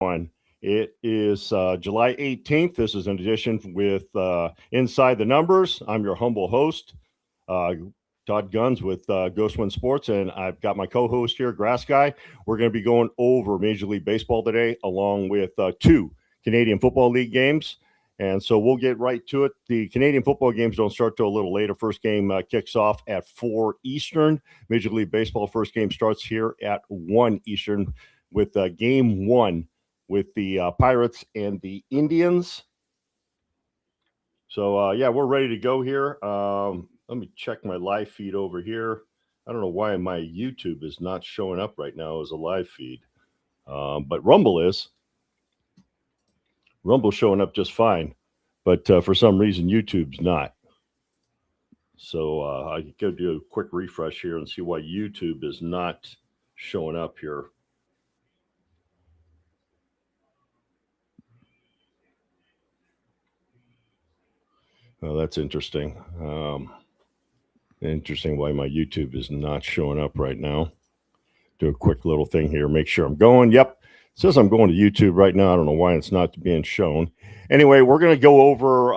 everyone. It is July 18th. This is an edition with Inside the Numbers. I'm your humble host, uh, Todd Guns with Ghost One Sports, and I've got my co host here, Grass Guy. We're going to be going over Major League Baseball today, along with two Canadian Football League games. And so we'll get right to it. The Canadian football games don't start till a little later. First game kicks off at 4 Eastern. Major League Baseball first game starts here at 1 Eastern with game one with the Pirates and the Indians. So, yeah, we're ready to go here. Let me check my live feed over here. I don't know why my YouTube is not showing up right now as a live feed, but Rumble is. Rumble's showing up just fine, but for some reason, YouTube's not. So I could go do a quick refresh here and see why YouTube is not showing up here. Oh, that's interesting. Interesting why my YouTube is not showing up right now. Do a quick little thing here. Make sure I'm going. Yep. It says I'm going to YouTube right now. I don't know why it's not being shown. Anyway, we're going to go over,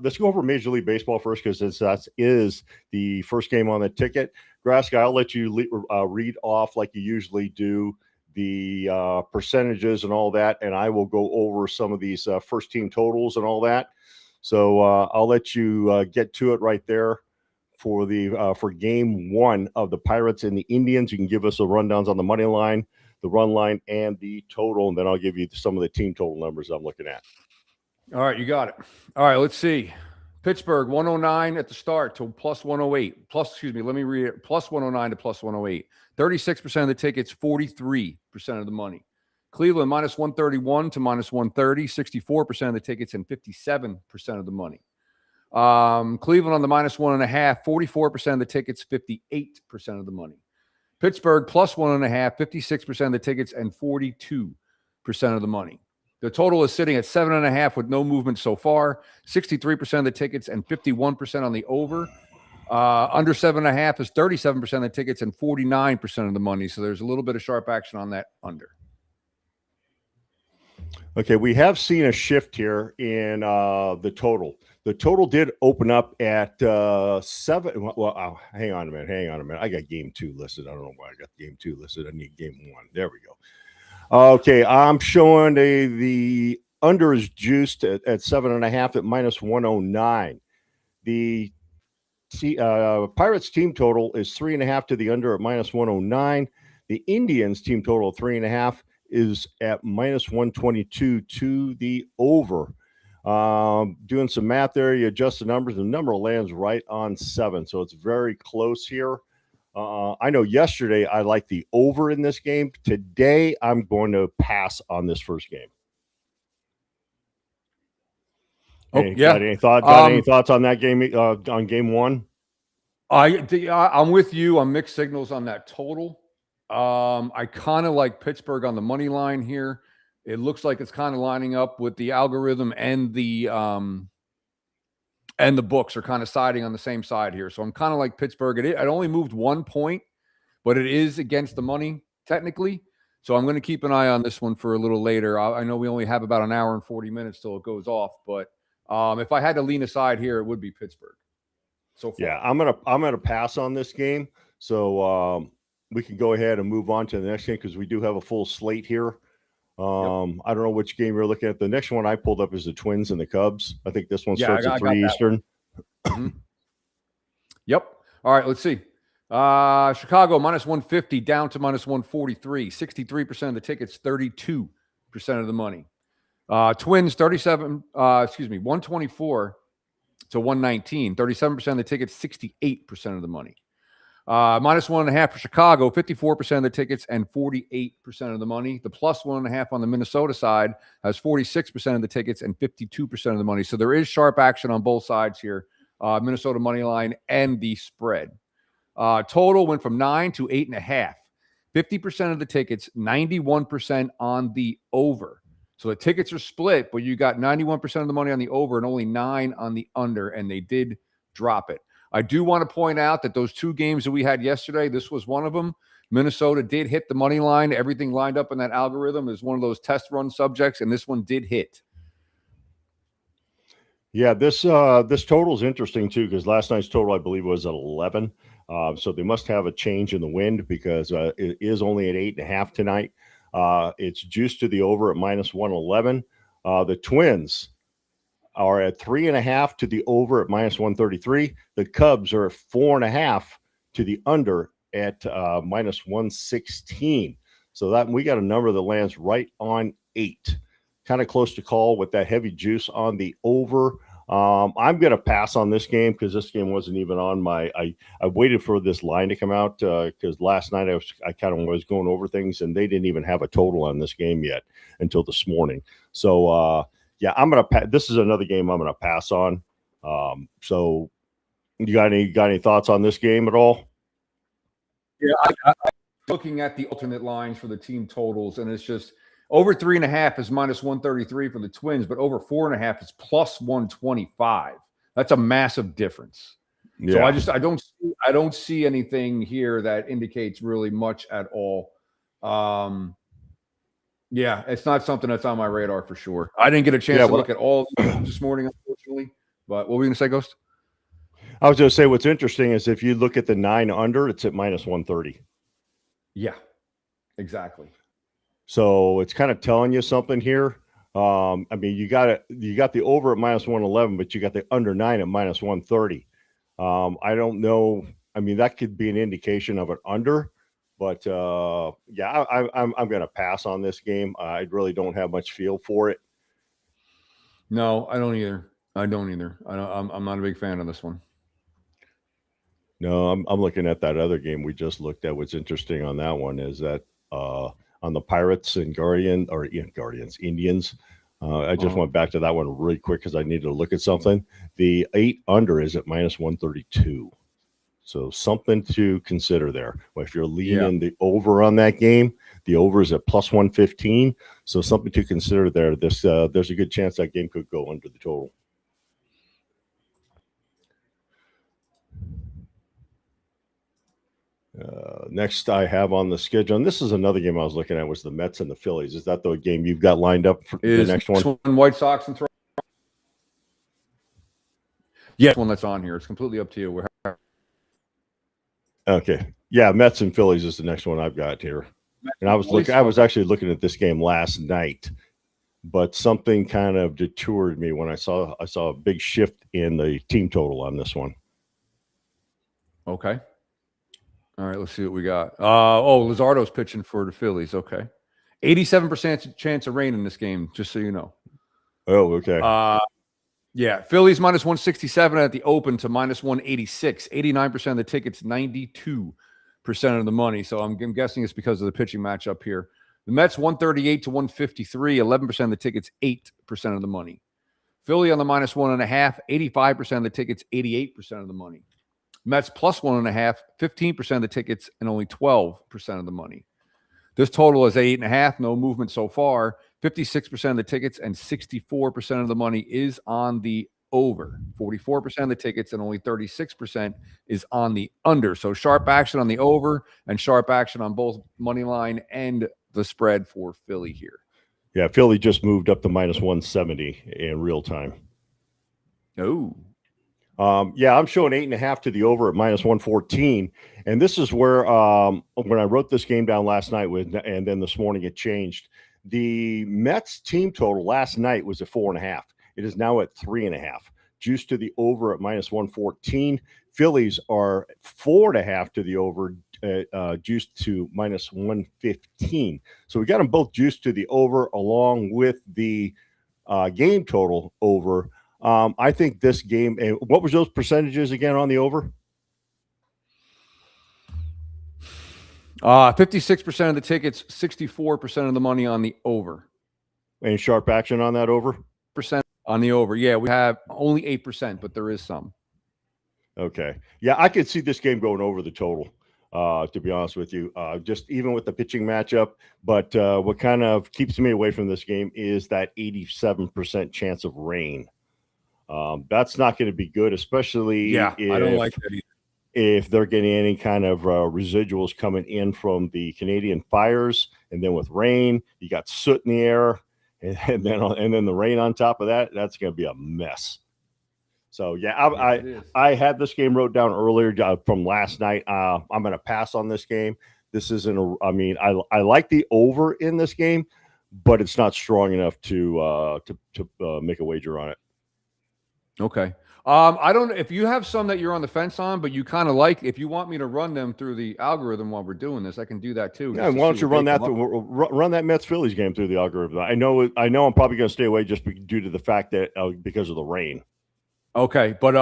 let's go over Major League Baseball first because that is the first game on the ticket. Grass Guy, I'll let you read off like you usually do the percentages and all that, and I will go over some of these first team totals and all that. So I'll let you get to it right there for the for game one of the Pirates and the Indians. You can give us the rundowns on the money line, the run line, and the total, and then I'll give you some of the team total numbers I'm looking at. All right, you got it. All right, let's see. Pittsburgh, 109 at the start to plus 108. Let me read it. Plus 109 to plus 108. 36% of the tickets, 43% of the money. Cleveland, minus 131 to minus 130. 64% of the tickets and 57% of the money. Cleveland on the minus 1.5. 44% of the tickets, 58% of the money. Pittsburgh, plus 1.5. 56% of the tickets and 42% of the money. The total is sitting at 7.5 with no movement so far. 63% of the tickets and 51% on the over. Under 7.5 is 37% of the tickets and 49% of the money. So there's a little bit of sharp action on that under. Okay, we have seen a shift here in the total. The total did open up at 7. Well, hang on a minute. I got game 2 listed. I don't know why I got game 2 listed. I need game 1. There we go. Okay, I'm showing the under is juiced at 7.5 at minus 109. The Pirates team total is 3.5 to the under at minus 109. The Indians team total 3.5 is at minus 122 to the over. Doing some math there, you adjust the numbers, the number lands right on 7, so it's very close here. I know yesterday I liked the over in this game. Today I'm going to pass on this first game. Got any thoughts on that game? On game 1? I'm with you on mixed signals on that total. I kind of like Pittsburgh on the money line here. It looks like it's kind of lining up with the algorithm and the books are kind of siding on the same side here. So I'm kind of like Pittsburgh. It only moved 1 point, but it is against the money technically. So I'm going to keep an eye on this one for a little later. I know we only have about an hour and 40 minutes till it goes off, but if I had to lean aside here, it would be Pittsburgh. So far. Yeah, I'm gonna pass on this game. So we can go ahead and move on to the next game because we do have a full slate here. I don't know which game you're looking at. The next one I pulled up is the Twins and the Cubs. I think this one starts at 3 Eastern. Mm-hmm. Yep. All right, let's see. Chicago, minus 150 down to minus 143. 63% of the tickets, 32% of the money. Twins, 124 to 119. 37% of the tickets, 68% of the money. Minus 1.5 for Chicago, 54% of the tickets and 48% of the money. The plus 1.5 on the Minnesota side has 46% of the tickets and 52% of the money. So there is sharp action on both sides here. Minnesota money line and the spread. Total went from 9 to 8.5. 50% of the tickets, 91% on the over. So the tickets are split, but you got 91% of the money on the over and only 9 on the under, and they did drop it. I do want to point out that those 2 games that we had yesterday, this was one of them. Minnesota did hit the money line. Everything lined up in that algorithm is one of those test run subjects, and this one did hit. Yeah, this total is interesting too because last night's total I believe was at 11. So they must have a change in the wind because it is only at 8.5 tonight. It's juiced to the over at -111. The Twins are at 3.5 to the over at -133. The Cubs are at 4.5 to the under at -116. So that we got a number that lands right on 8. Kind of close to call with that heavy juice on the over. I'm going to pass on this game because this game wasn't even on my. I waited for this line to come out because last night I kind of was going over things and they didn't even have a total on this game yet until this morning. So yeah, I'm going to. This is another game I'm going to pass on. So you got any thoughts on this game at all? Yeah, I'm looking at the alternate lines for the team totals, and it's just. Over 3.5 is -133 for the Twins, but over 4.5 is +125. That's a massive difference. Yeah. So I don't see anything here that indicates really much at all. Yeah, it's not something that's on my radar for sure. I didn't get a chance to look at all this morning, unfortunately. But what were we going to say, Ghost? I was going to say what's interesting is if you look at the 9 under, it's at -130. Yeah, exactly. So it's kind of telling you something here. I mean, you got the over at -111, but you got the under 9 at -130. I don't know. I mean, that could be an indication of an under, but yeah, I'm going to pass on this game. I really don't have much feel for it. No, I don't either. I'm not a big fan of this one. No, I'm looking at that other game we just looked at. What's interesting on that one is that on the Pirates and Indians. I just went back to that one really quick because I needed to look at something. The 8 under is at -132. So something to consider there. Well, if you're leaning the over on that game, the over is at +115. So something to consider there. There's a good chance that game could go under the total. Next I have on the schedule, and this is another game I was looking at, was the Mets and the Phillies. Is that the game you've got lined up for the next one? White Sox and Toronto. Yeah, one that's on here. It's completely up to you. Okay. Yeah, Mets and Phillies is the next one I've got here. And I was actually looking at this game last night, but something kind of detoured me when I saw a big shift in the team total on this one. Okay. All right, let's see what we got. Luzardo's pitching for the Phillies. Okay. 87% chance of rain in this game, just so you know. Oh, okay. Yeah, Phillies -167 at the open to -186. 89% of the tickets, 92% of the money. So I'm guessing it's because of the pitching matchup here. The Mets 138 to 153, 11% of the tickets, 8% of the money. Philly on the -1.5, 85% of the tickets, 88% of the money. Mets +1.5, 15% of the tickets, and only 12% of the money. This total is 8.5. No movement so far. 56% of the tickets and 64% of the money is on the over. 44% of the tickets and only 36% is on the under. So sharp action on the over and sharp action on both money line and the spread for Philly here. Yeah, Philly just moved up to -170 in real time. Oh. Yeah, I'm showing 8.5 to the over at -114. And this is where when I wrote this game down last night and then this morning it changed. The Mets team total last night was at 4.5. It is now at 3.5. Juiced to the over at -114. Phillies are 4.5 to the over, juiced to -115. So we got them both juiced to the over along with the game total over. I think this game, and what was those percentages again on the over? 56% of the tickets, 64% of the money on the over. Any sharp action on that over? Percent on the over. Yeah, we have only 8%, but there is some. Okay. Yeah, I could see this game going over the total, to be honest with you, just even with the pitching matchup. But what kind of keeps me away from this game is that 87% chance of rain. That's not going to be good, especially I don't like that either. if they're getting any kind of residuals coming in from the Canadian fires, and then with rain, you got soot in the air, and then the rain on top of that. That's going to be a mess. So yeah, I had this game wrote down earlier from last night. I'm going to pass on this game. This isn't. I like the over in this game, but it's not strong enough to make a wager on it. Okay. I don't know if you have some that you're on the fence on, but you kind of like. If you want me to run them through the algorithm while we're doing this, I can do that too. Yeah, why don't you run that run that Mets Phillies game through the algorithm? I know I'm probably going to stay away just due to the fact that because of the rain. Okay, but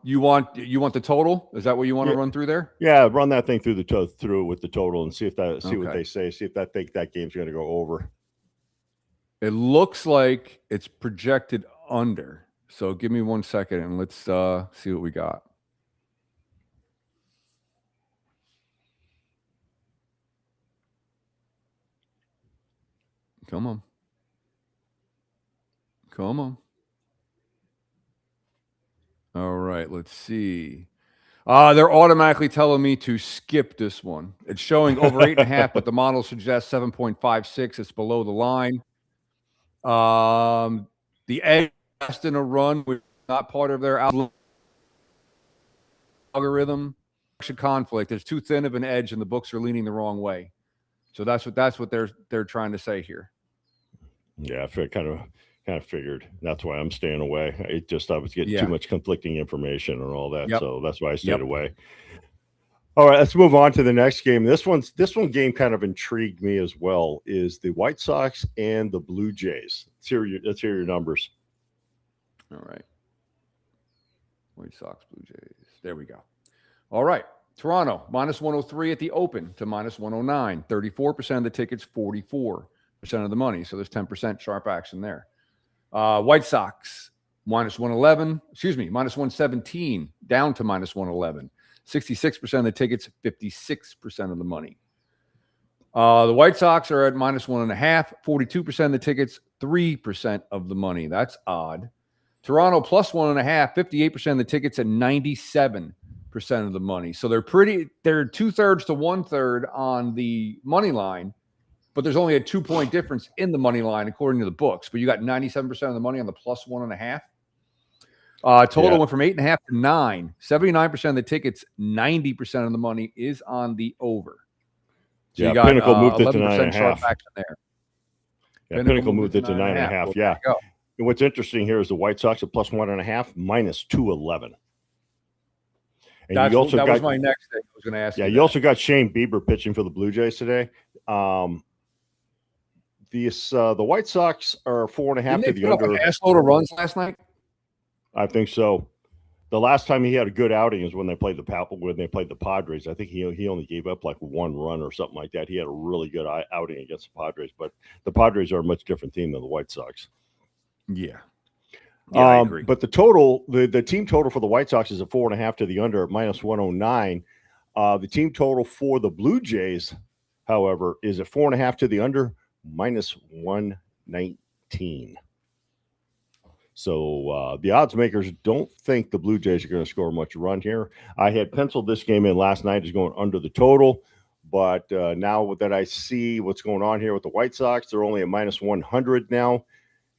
you want the total? Is that what you want to run through there? Yeah, run that thing through with the total and see what they say. See if think that game's going to go over. It looks like it's projected under. So give me 1 second and let's see what we got. Come on. Come on. All right, let's see. They're automatically telling me to skip this one. It's showing over 8.5, but the model suggests 7.56. It's below the line. The edge in a run was not part of their algorithm. Conflict. There's too thin of an edge, and the books are leaning the wrong way. So that's what they're trying to say here. Yeah, I kind of figured. That's why I'm staying away. I was getting too much conflicting information and all that, so that's why I stayed away. All right, let's move on to the next game. This one game kind of intrigued me as well. Is the White Sox and the Blue Jays? Let's hear your numbers. All right, White Sox, Blue Jays. There we go. All right, Toronto minus 103 at the open to minus 109. 34% of the tickets, 44% of the money. So there's 10% sharp action there. White Sox minus 111. Excuse me, minus 117 down to minus 111. 66% of the tickets, 56% of the money. The White Sox are at minus 1.5, 42% of the tickets, 3% of the money. That's odd. Toronto plus 1.5, 58% of the tickets, and 97% of the money. So they're 2/3 to 1/3 on the money line, but there's only a 2-point difference in the money line according to the books. But you got 97% of the money on the plus 1.5. Total went from 8.5 to 9. 79% of the tickets, 90% of the money is on the over. So you got Pinnacle moved it to 9.5 action there. Yeah, Pinnacle moved it to 9.5. Yeah. And what's interesting here is the White Sox at plus 1.5 minus 211. And that was my next thing I was going to ask. Yeah, you also got Shane Bieber pitching for the Blue Jays today. The White Sox are 4.5 to the under. A assload of runs last night. I think so. The last time he had a good outing is when they played the Padres. I think he only gave up like 1 run or something like that. He had a really good outing against the Padres, but the Padres are a much different team than the White Sox. Yeah. I agree. But the total, the team total for the White Sox is a 4.5 to the under at minus 109. The team total for the Blue Jays, however, is a 4.5 to the under minus 119. So the odds makers don't think the Blue Jays are going to score much run here. I had penciled this game in last night as going under the total, but now that I see what's going on here with the White Sox, they're only at minus 100 now.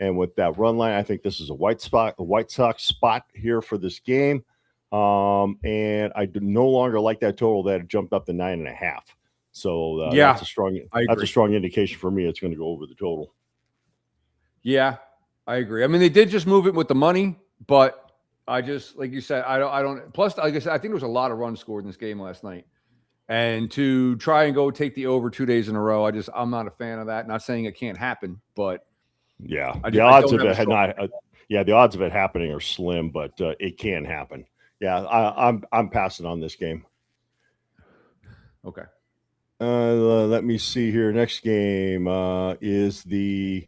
And with that run line, I think this is a White Sox spot here for this game. And I no longer like that total that jumped up to 9.5. So that's a strong indication for me. It's going to go over the total. Yeah, I agree. I mean, they did just move it with the money, but I just, like you said, I don't. Plus, like I said, I think there was a lot of runs scored in this game last night. And to try and go take the over 2 days in a row, I'm not a fan of that. Not saying it can't happen, but yeah, the odds of it happening are slim, but it can happen. Yeah, I'm passing on this game. Okay. Let me see here. Next game is the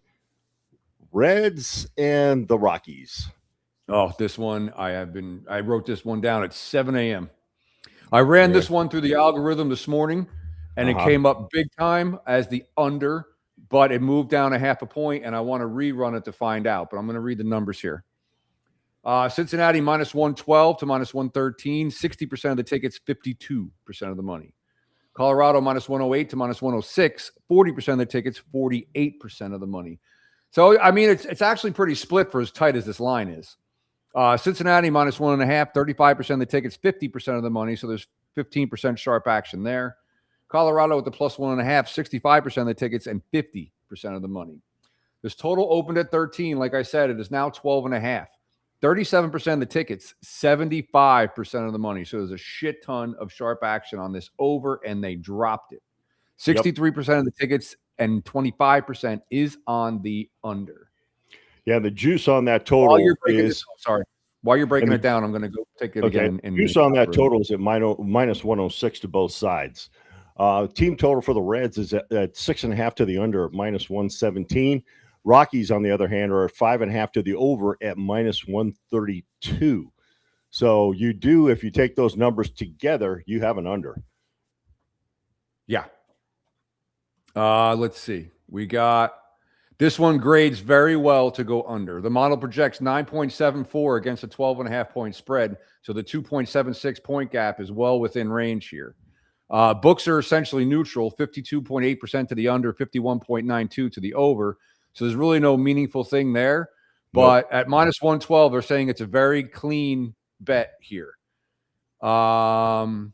Reds and the Rockies. Oh, this one I wrote this one down at 7 a.m. I ran this one through the algorithm this morning, and it came up big time as the under, but it moved down 0.5 point, and I want to rerun it to find out. But I'm going to read the numbers here. Cincinnati minus 112 to minus 113, 60% of the tickets, 52% of the money. Colorado minus 108 to minus 106, 40% of the tickets, 48% of the money. So, I mean, it's actually pretty split for as tight as this line is. Cincinnati minus 1.5, 35% of the tickets, 50% of the money. So there's 15% sharp action there. Colorado with the plus 1.5, 65% of the tickets and 50% of the money. This total opened at 13. Like I said, it is now 12.5. 37% of the tickets, 75% of the money. So there's a shit ton of sharp action on this over, and they dropped it. 63% of the tickets and 25% is on the under. Yeah, the juice on that total is while you're breaking it down, I'm going to go take it again. And juice on that total is at minus 106 to both sides. Team total for the Reds is at 6.5 to the under at minus 117. Rockies, on the other hand, are at 5.5 to the over at minus 132. So you do, if you take those numbers together, you have an under. Yeah. Let's see. We got this one grades very well to go under. The model projects 9.74 against a 12.5 point spread. So the 2.76 point gap is well within range here. Books are essentially neutral, 52.8% to the under, 51.92 to the over. So there's really no meaningful thing there. But at minus 112, they're saying it's a very clean bet here. The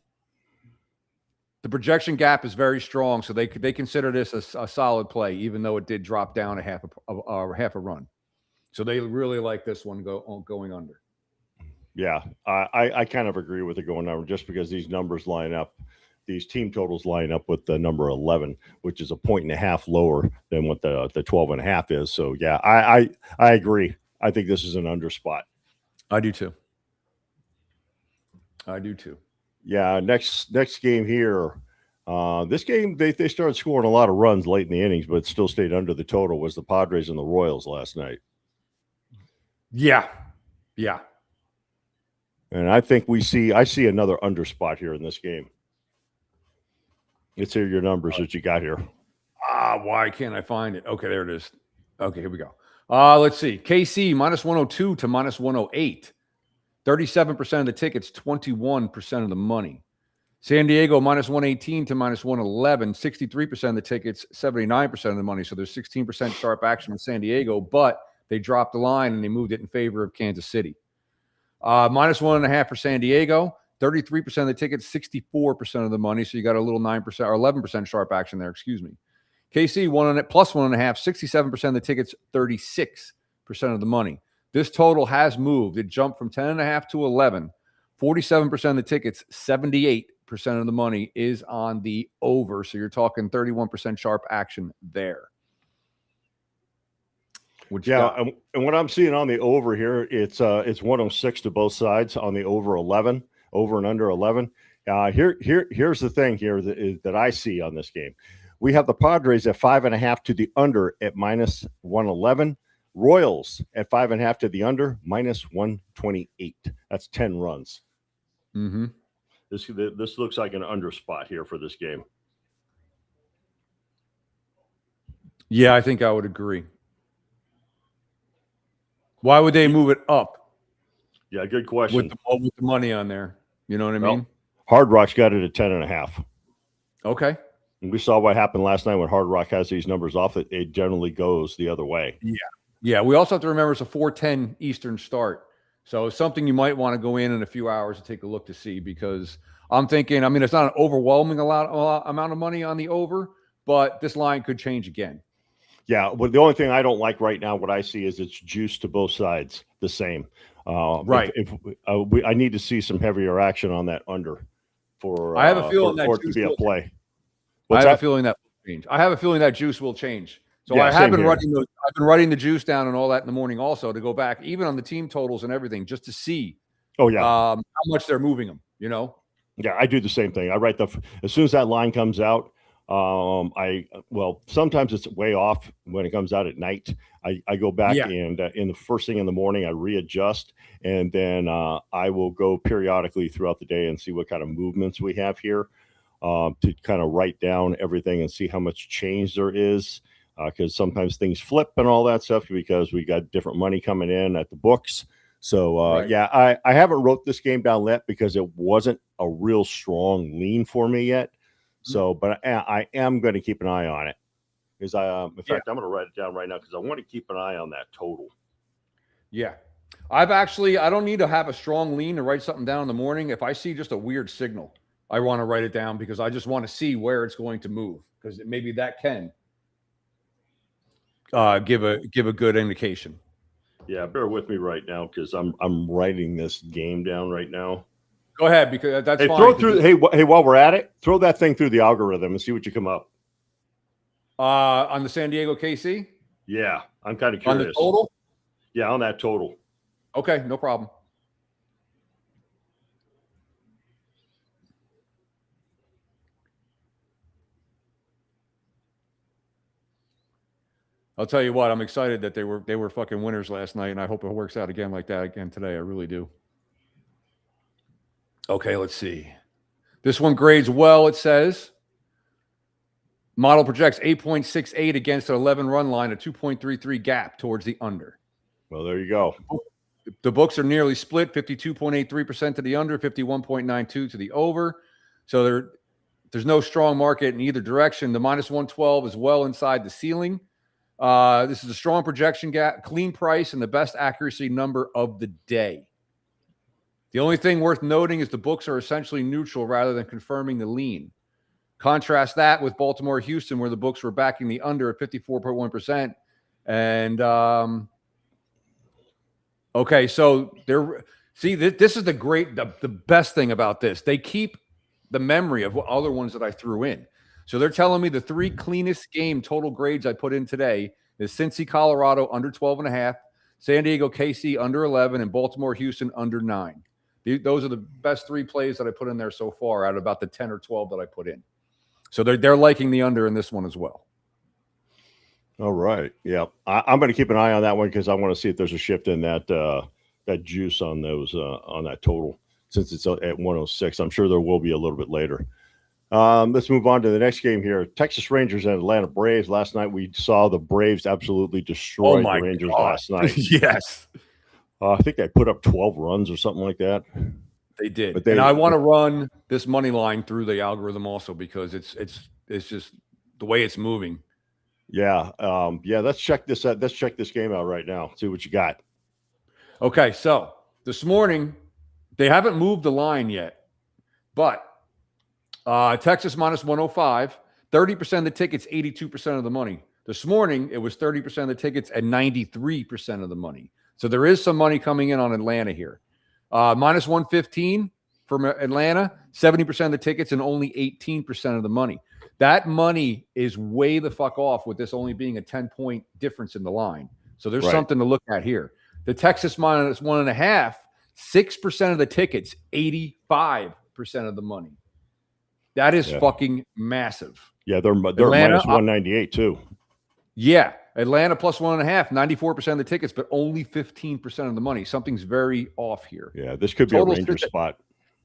projection gap is very strong, so they consider this a solid play, even though it did drop down a half a run. So they really like this one going under. Yeah, I kind of agree with it going under just because these numbers line up. These team totals line up with the number 11, which is a 1.5 lower than what the 12.5 is. So yeah, I agree. I think this is an under spot. I do too. Yeah. Next game here. This game they started scoring a lot of runs late in the innings, but still stayed under the total. Was the Padres and the Royals last night? Yeah. And I think I see another under spot here in this game. Let's hear your numbers that you got here. Why can't I find it? Okay, there it is. Okay, here we go. Let's see. KC minus 102 to minus 108. 37% of the tickets, 21% of the money. San Diego minus 118 to minus 111. 63% of the tickets, 79% of the money. So there's 16% sharp action in San Diego, but they dropped the line and they moved it in favor of Kansas City. Minus 1.5 for San Diego. 33% of the tickets, 64% of the money. So you got a little 9% or 11% sharp action there. Excuse me. KC plus 1.5, 67% of the tickets, 36% of the money. This total has moved. It jumped from 10.5 to 11. 47% of the tickets, 78% of the money is on the over. So you're talking 31% sharp action there. And what I'm seeing on the over here, it's 106 to both sides on the over 11. Over and under 11. Here's the thing here that I see on this game. We have the Padres at 5.5 to the under at minus 111. Royals at 5.5 to the under minus 128. That's 10 runs. Mm-hmm. This looks like an under spot here for this game. Yeah, I think I would agree. Why would they move it up? Yeah, good question. With the money on there. You know what I mean? Hard Rock's got it at 10.5. Okay. And we saw what happened last night when Hard Rock has these numbers off. It generally goes the other way. Yeah. We also have to remember it's a 4:10 Eastern start. So it's something you might want to go in a few hours to take a look to see, because I'm thinking, it's not an overwhelming amount of money on the over, but this line could change again. Yeah. But the only thing I don't like right now, what I see is it's juice to both sides the same. Right. I need to see some heavier action on that under for I have a feeling for it to be a play. I have a feeling that will change. I have a feeling that juice will change. So yeah, I've been writing the juice down and all that in the morning also to go back even on the team totals and everything just to see how much they're moving them, you know? Yeah, I do the same thing. I write as soon as that line comes out, sometimes it's way off when it comes out at night. I go back and in the first thing in the morning, I readjust, and then I will go periodically throughout the day and see what kind of movements we have here to kind of write down everything and see how much change there is. Because sometimes things flip and all that stuff because we got different money coming in at the books. So Right. yeah, I haven't wrote this game down yet because it wasn't a real strong lean for me yet. So, but I am going to keep an eye on it because in fact, I'm going to write it down right now because I want to keep an eye on that total. Yeah. I don't need to have a strong lean to write something down in the morning. If I see just a weird signal, I want to write it down because I just want to see where it's going to move because maybe that can give a good indication. Yeah, bear with me right now because I'm writing this game down right now. Go ahead because that's Hey, fine. throw it through. Hey, while we're at it, throw that thing through the algorithm and see what you come up. On the San Diego KC? Yeah, I'm kind of On curious. the total? Yeah, on that total. Okay, no problem. I'll tell you what, I'm excited that they were fucking winners last night, and I hope it works out again like that again today. I really do. Okay, let's see. This one grades well, it says. Model projects 8.68 against an 11 run line, a 2.33 gap towards the under. Well, there you go. The books are nearly split, 52.83% to the under, 51.92 to the over. So there's no strong market in either direction. The minus 112 is well inside the ceiling. This is a strong projection gap, clean price, and the best accuracy number of the day. The only thing worth noting is the books are essentially neutral rather than confirming the lean. Contrast that with Baltimore, Houston, where the books were backing the under at 54.1%. And okay, so this is the best thing about this. They keep the memory of what other ones that I threw in. So they're telling me the 3 cleanest game total grades I put in today is Cincy, Colorado under 12.5, San Diego, KC under 11, and Baltimore, Houston under 9. Those are the best 3 plays that I put in there so far out of about the 10 or 12 that I put in. So they're liking the under in this one as well. All right. Yeah. I'm going to keep an eye on that one because I want to see if there's a shift in that juice on those on that total since it's at 106. I'm sure there will be a little bit later. Let's move on to the next game here. Texas Rangers and Atlanta Braves. Last night we saw the Braves absolutely destroy the Rangers last night. Yes. I think they put up 12 runs or something like that. They did. And I want to run this money line through the algorithm also because it's just the way it's moving. Yeah. Let's check this out. Let's check this game out right now. See what you got. Okay. So this morning, they haven't moved the line yet, but Texas minus 105, 30% of the tickets, 82% of the money. This morning, it was 30% of the tickets and 93% of the money. So there is some money coming in on Atlanta here. Minus 115 from Atlanta, 70% of the tickets and only 18% of the money. That money is way the fuck off with this only being a 10-point difference in the line. So there's something to look at here. The Texas minus 1.5, 6% of the tickets, 85% of the money. That is fucking massive. Yeah, they're minus 198 too. Yeah. Atlanta plus 1.5, 94% of the tickets, but only 15% of the money. Something's very off here. Yeah, this could be a Ranger spot.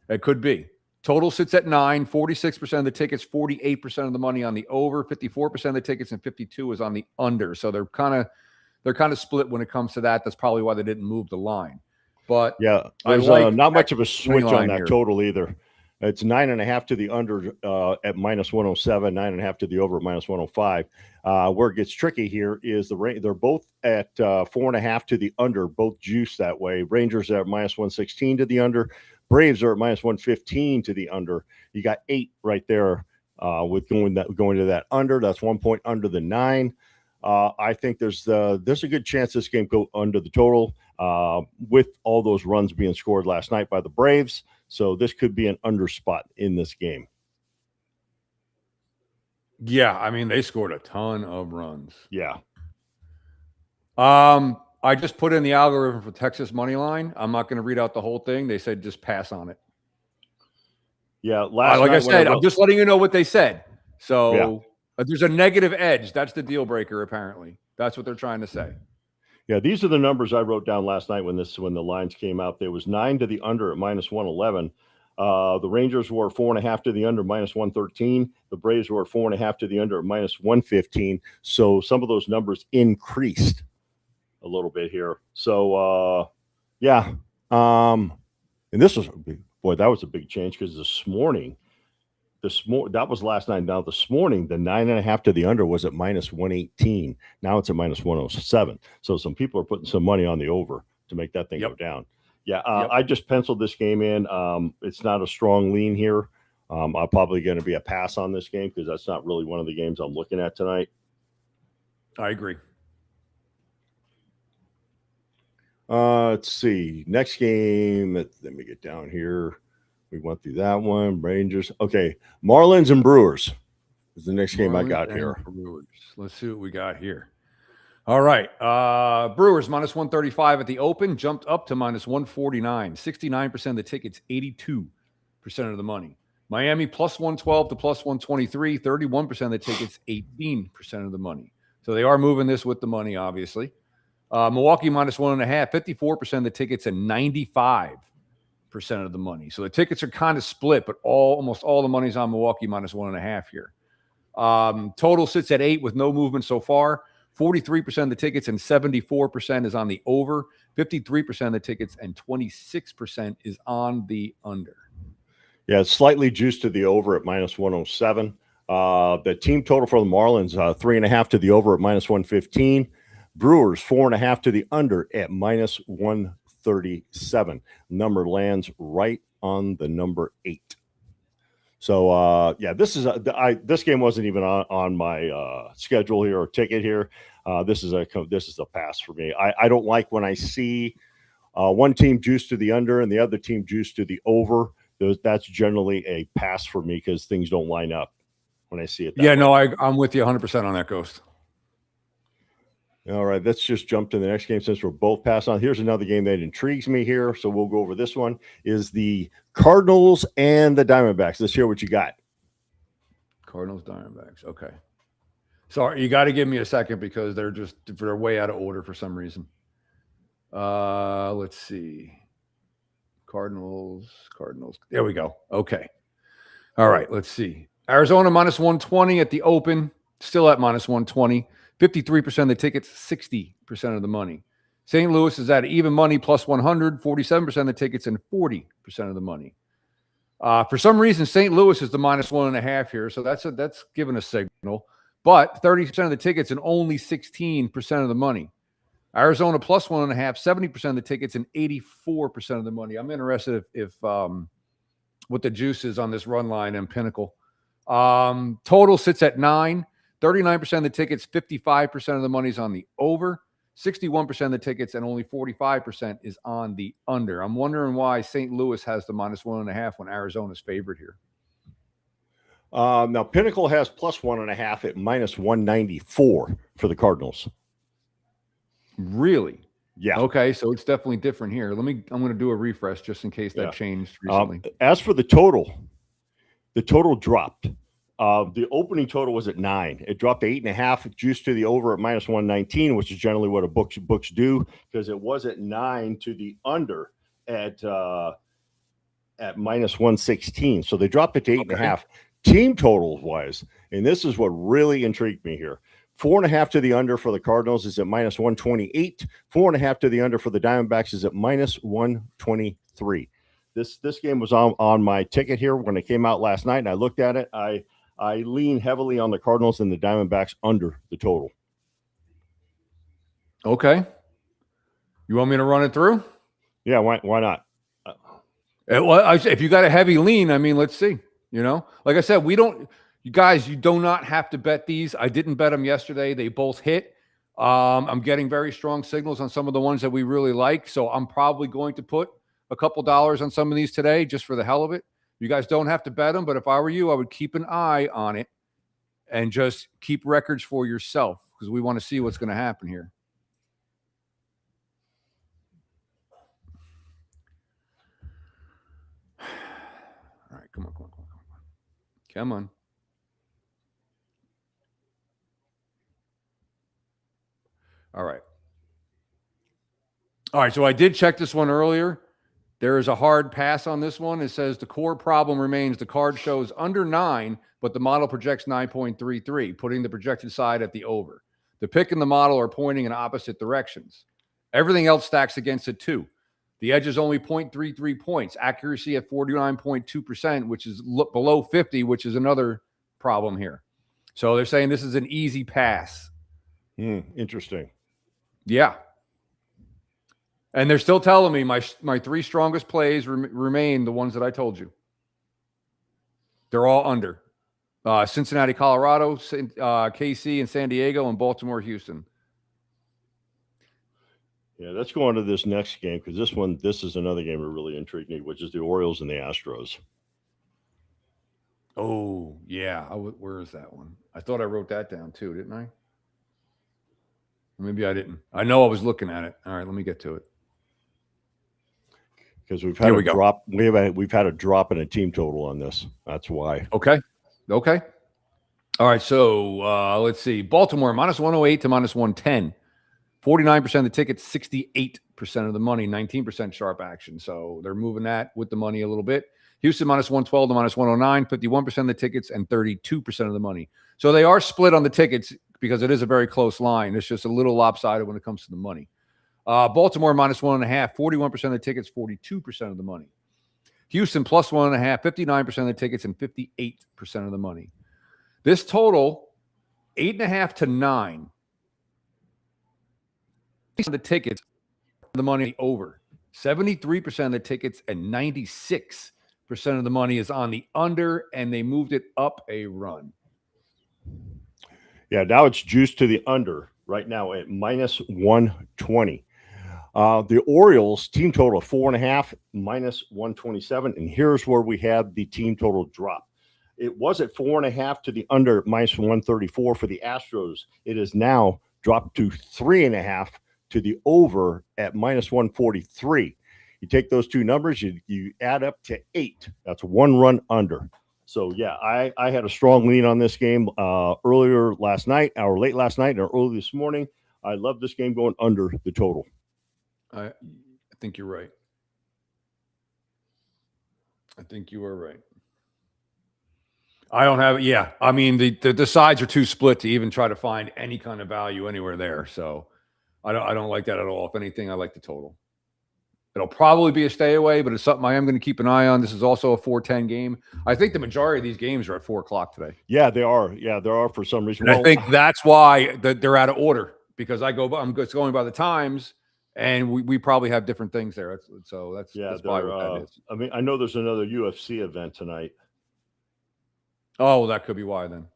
It could be. Total sits at 9, 46% of the tickets, 48% of the money on the over, 54% of the tickets, and 52% is on the under. So they're kind of split when it comes to that. That's probably why they didn't move the line. But yeah, there's not much of a switch on that total either. It's 9.5 to the under at minus 107, 9.5 to the over at minus 105. Where it gets tricky here is they're both at 4.5 to the under, both juiced that way. Rangers are at minus 116 to the under. Braves are at minus 115 to the under. You got 8 right there with going to that under. That's 1 point under the 9. I think there's a good chance this game go under the total with all those runs being scored last night by the Braves. So this could be an under spot in this game. Yeah, I mean, they scored a ton of runs. Yeah. I just put in the algorithm for Texas money line. I'm not going to read out the whole thing. They said just pass on it. Yeah, like I said, I'm just letting you know what they said. So there's a negative edge. That's the deal breaker, apparently. That's what they're trying to say. Yeah, these are the numbers I wrote down last night when the lines came out. There was 9 to the under at minus 111. The Rangers were 4.5 to the under, minus 113. The Braves were 4.5 to the under at minus 115. So some of those numbers increased a little bit here. So Yeah. And this was boy, that was a big change because that was last night. Now this morning, the 9.5 to the under was at minus 118. Now it's at minus 107. So some people are putting some money on the over to make that thing go Yep. down. Yeah, Yep. I just penciled this game in. It's not a strong lean here. I'm probably going to be a pass on this game because that's not really one of the games I'm looking at tonight. I agree. Let's see. Next game. Let me get down here. We went through that one. Rangers. Okay. Marlins and Brewers is the next game I Marlins got and here. Brewers. Let's see what we got here. All right. Brewers minus 135 at the open, jumped up to minus 149. 69% of the tickets, 82% of the money. Miami plus 112 to plus 123, 31% of the tickets, 18% of the money. So they are moving this with the money, obviously. Milwaukee minus 1.5, 54% of the tickets, and 95% of the money. So the tickets are kind of split, but almost all the money's on Milwaukee minus 1.5 here. Total sits at 8 with no movement so far. 43% of the tickets and 74% is on the over. 53% of the tickets and 26% is on the under. Yeah, it's slightly juiced to the over at minus 107. The team total for the Marlins, 3.5 to the over at minus 115. Brewers, 4.5 to the under at minus 137. Number lands right on the number 8. So yeah, this game wasn't even on my schedule here or ticket here. This is a pass for me. I don't like when I see one team juiced to the under and the other team juiced to the over. That's generally a pass for me because things don't line up when I see it. Yeah, no, I'm with you 100% on that, Ghost. All right, let's just jump to the next game since we're both passed on. Here's another game that intrigues me here, so we'll go over this one. Is the Cardinals and the Diamondbacks. Let's hear what you got. Cardinals, Diamondbacks. Okay. Sorry, you got to give me a second because they're way out of order for some reason. Let's see. Cardinals. There we go. Okay. All right, let's see. Arizona minus 120 at the open, still at minus 120. 53% of the tickets, 60% of the money. St. Louis is at even money plus 100, 47% of the tickets, and 40% of the money. For some reason, St. Louis is the minus 1.5 here, so that's given a signal. But 30% of the tickets and only 16% of the money. Arizona plus 1.5, 70% of the tickets and 84% of the money. I'm interested if what the juice is on this run line and Pinnacle. Total sits at 9. 39% of the tickets, 55% of the money's on the over. 61% of the tickets and only 45% is on the under. I'm wondering why St. Louis has the minus 1.5 when Arizona's favored here. Now Pinnacle has plus 1.5 at minus 194 for the Cardinals. Really? Yeah. Okay, so it's definitely different here. I'm going to do a refresh just in case that changed recently. As for the total dropped. The opening total was at 9. It dropped to 8.5, juice to the over at minus 119, which is generally what a books do, because it was at 9 to the under at minus 116. So they dropped it to 8.5. Team totals wise, and this is what really intrigued me here. 4.5 to the under for the Cardinals is at minus 128. 4.5 to the under for the Diamondbacks is at minus 123. This game was on my ticket here when it came out last night, and I looked at it. I lean heavily on the Cardinals and the Diamondbacks under the total. Okay. You want me to run it through? Yeah, why not? Well, if you got a heavy lean, I mean, let's see. Like I said, you guys, you do not have to bet these. I didn't bet them yesterday. They both hit. I'm getting very strong signals on some of the ones that we really like. So I'm probably going to put a couple dollars on some of these today just for the hell of it. You guys don't have to bet them, but if I were you, I would keep an eye on it and just keep records for yourself because we want to see what's going to happen here. All right, come on. All right, so I did check this one earlier. There is a hard pass on this one. It says the core problem remains the card shows under 9, but the model projects 9.33, putting the projected side at the over. The pick and the model are pointing in opposite directions. Everything else stacks against it too. The edge is only 0.33 points. Accuracy at 49.2%, which is below 50, which is another problem here. So they're saying this is an easy pass. Interesting. Yeah. And they're still telling me my three strongest plays remain the ones that I told you. They're all under. Cincinnati, Colorado, KC, and San Diego, and Baltimore, Houston. Yeah, let's go on to this next game because this is another game that really intrigued me, which is the Orioles and the Astros. Oh, yeah. Where is that one? I thought I wrote that down too, didn't I? Maybe I didn't. I know I was looking at it. All right, let me get to it. Because we've had a drop. We've had a drop in a team total on this. That's why. Okay. All right, so let's see. Baltimore, minus 108 to minus 110. 49% of the tickets, 68% of the money, 19% sharp action. So they're moving that with the money a little bit. Houston, minus 112 to minus 109, 51% of the tickets and 32% of the money. So they are split on the tickets because it is a very close line. It's just a little lopsided when it comes to the money. Baltimore, minus 1.5, 41% of the tickets, 42% of the money. Houston, plus 1.5, 59% of the tickets and 58% of the money. This total, 8.5 to 9. The tickets, the money over. 73% of the tickets and 96% of the money is on the under, and they moved it up a run. Yeah, now it's juiced to the under right now at minus 120. The Orioles team total of 4.5, minus 127. And here's where we have the team total drop. It was at 4.5 to the under, minus 134 for the Astros. It is now dropped to 3.5 to the over at minus 143. You take those two numbers, you add up to 8. That's one run under. So, yeah, I had a strong lean on this game earlier last night, or late last night, or early this morning. I love this game going under the total. I think you're right. I think you are right. I don't have it. Yeah. I mean, the sides are too split to even try to find any kind of value anywhere there. So I don't like that at all. If anything, I like the total. It'll probably be a stay away, but it's something I am going to keep an eye on. This is also a 4:10 game. I think the majority of these games are at 4:00 today. Yeah, they are. Yeah, there are for some reason. Well, I think that's why they're out of order, because I'm just going by the times, and we probably have different things there. So that's probably what that is. I mean, I know there's another UFC event tonight. Oh, well, that could be why then.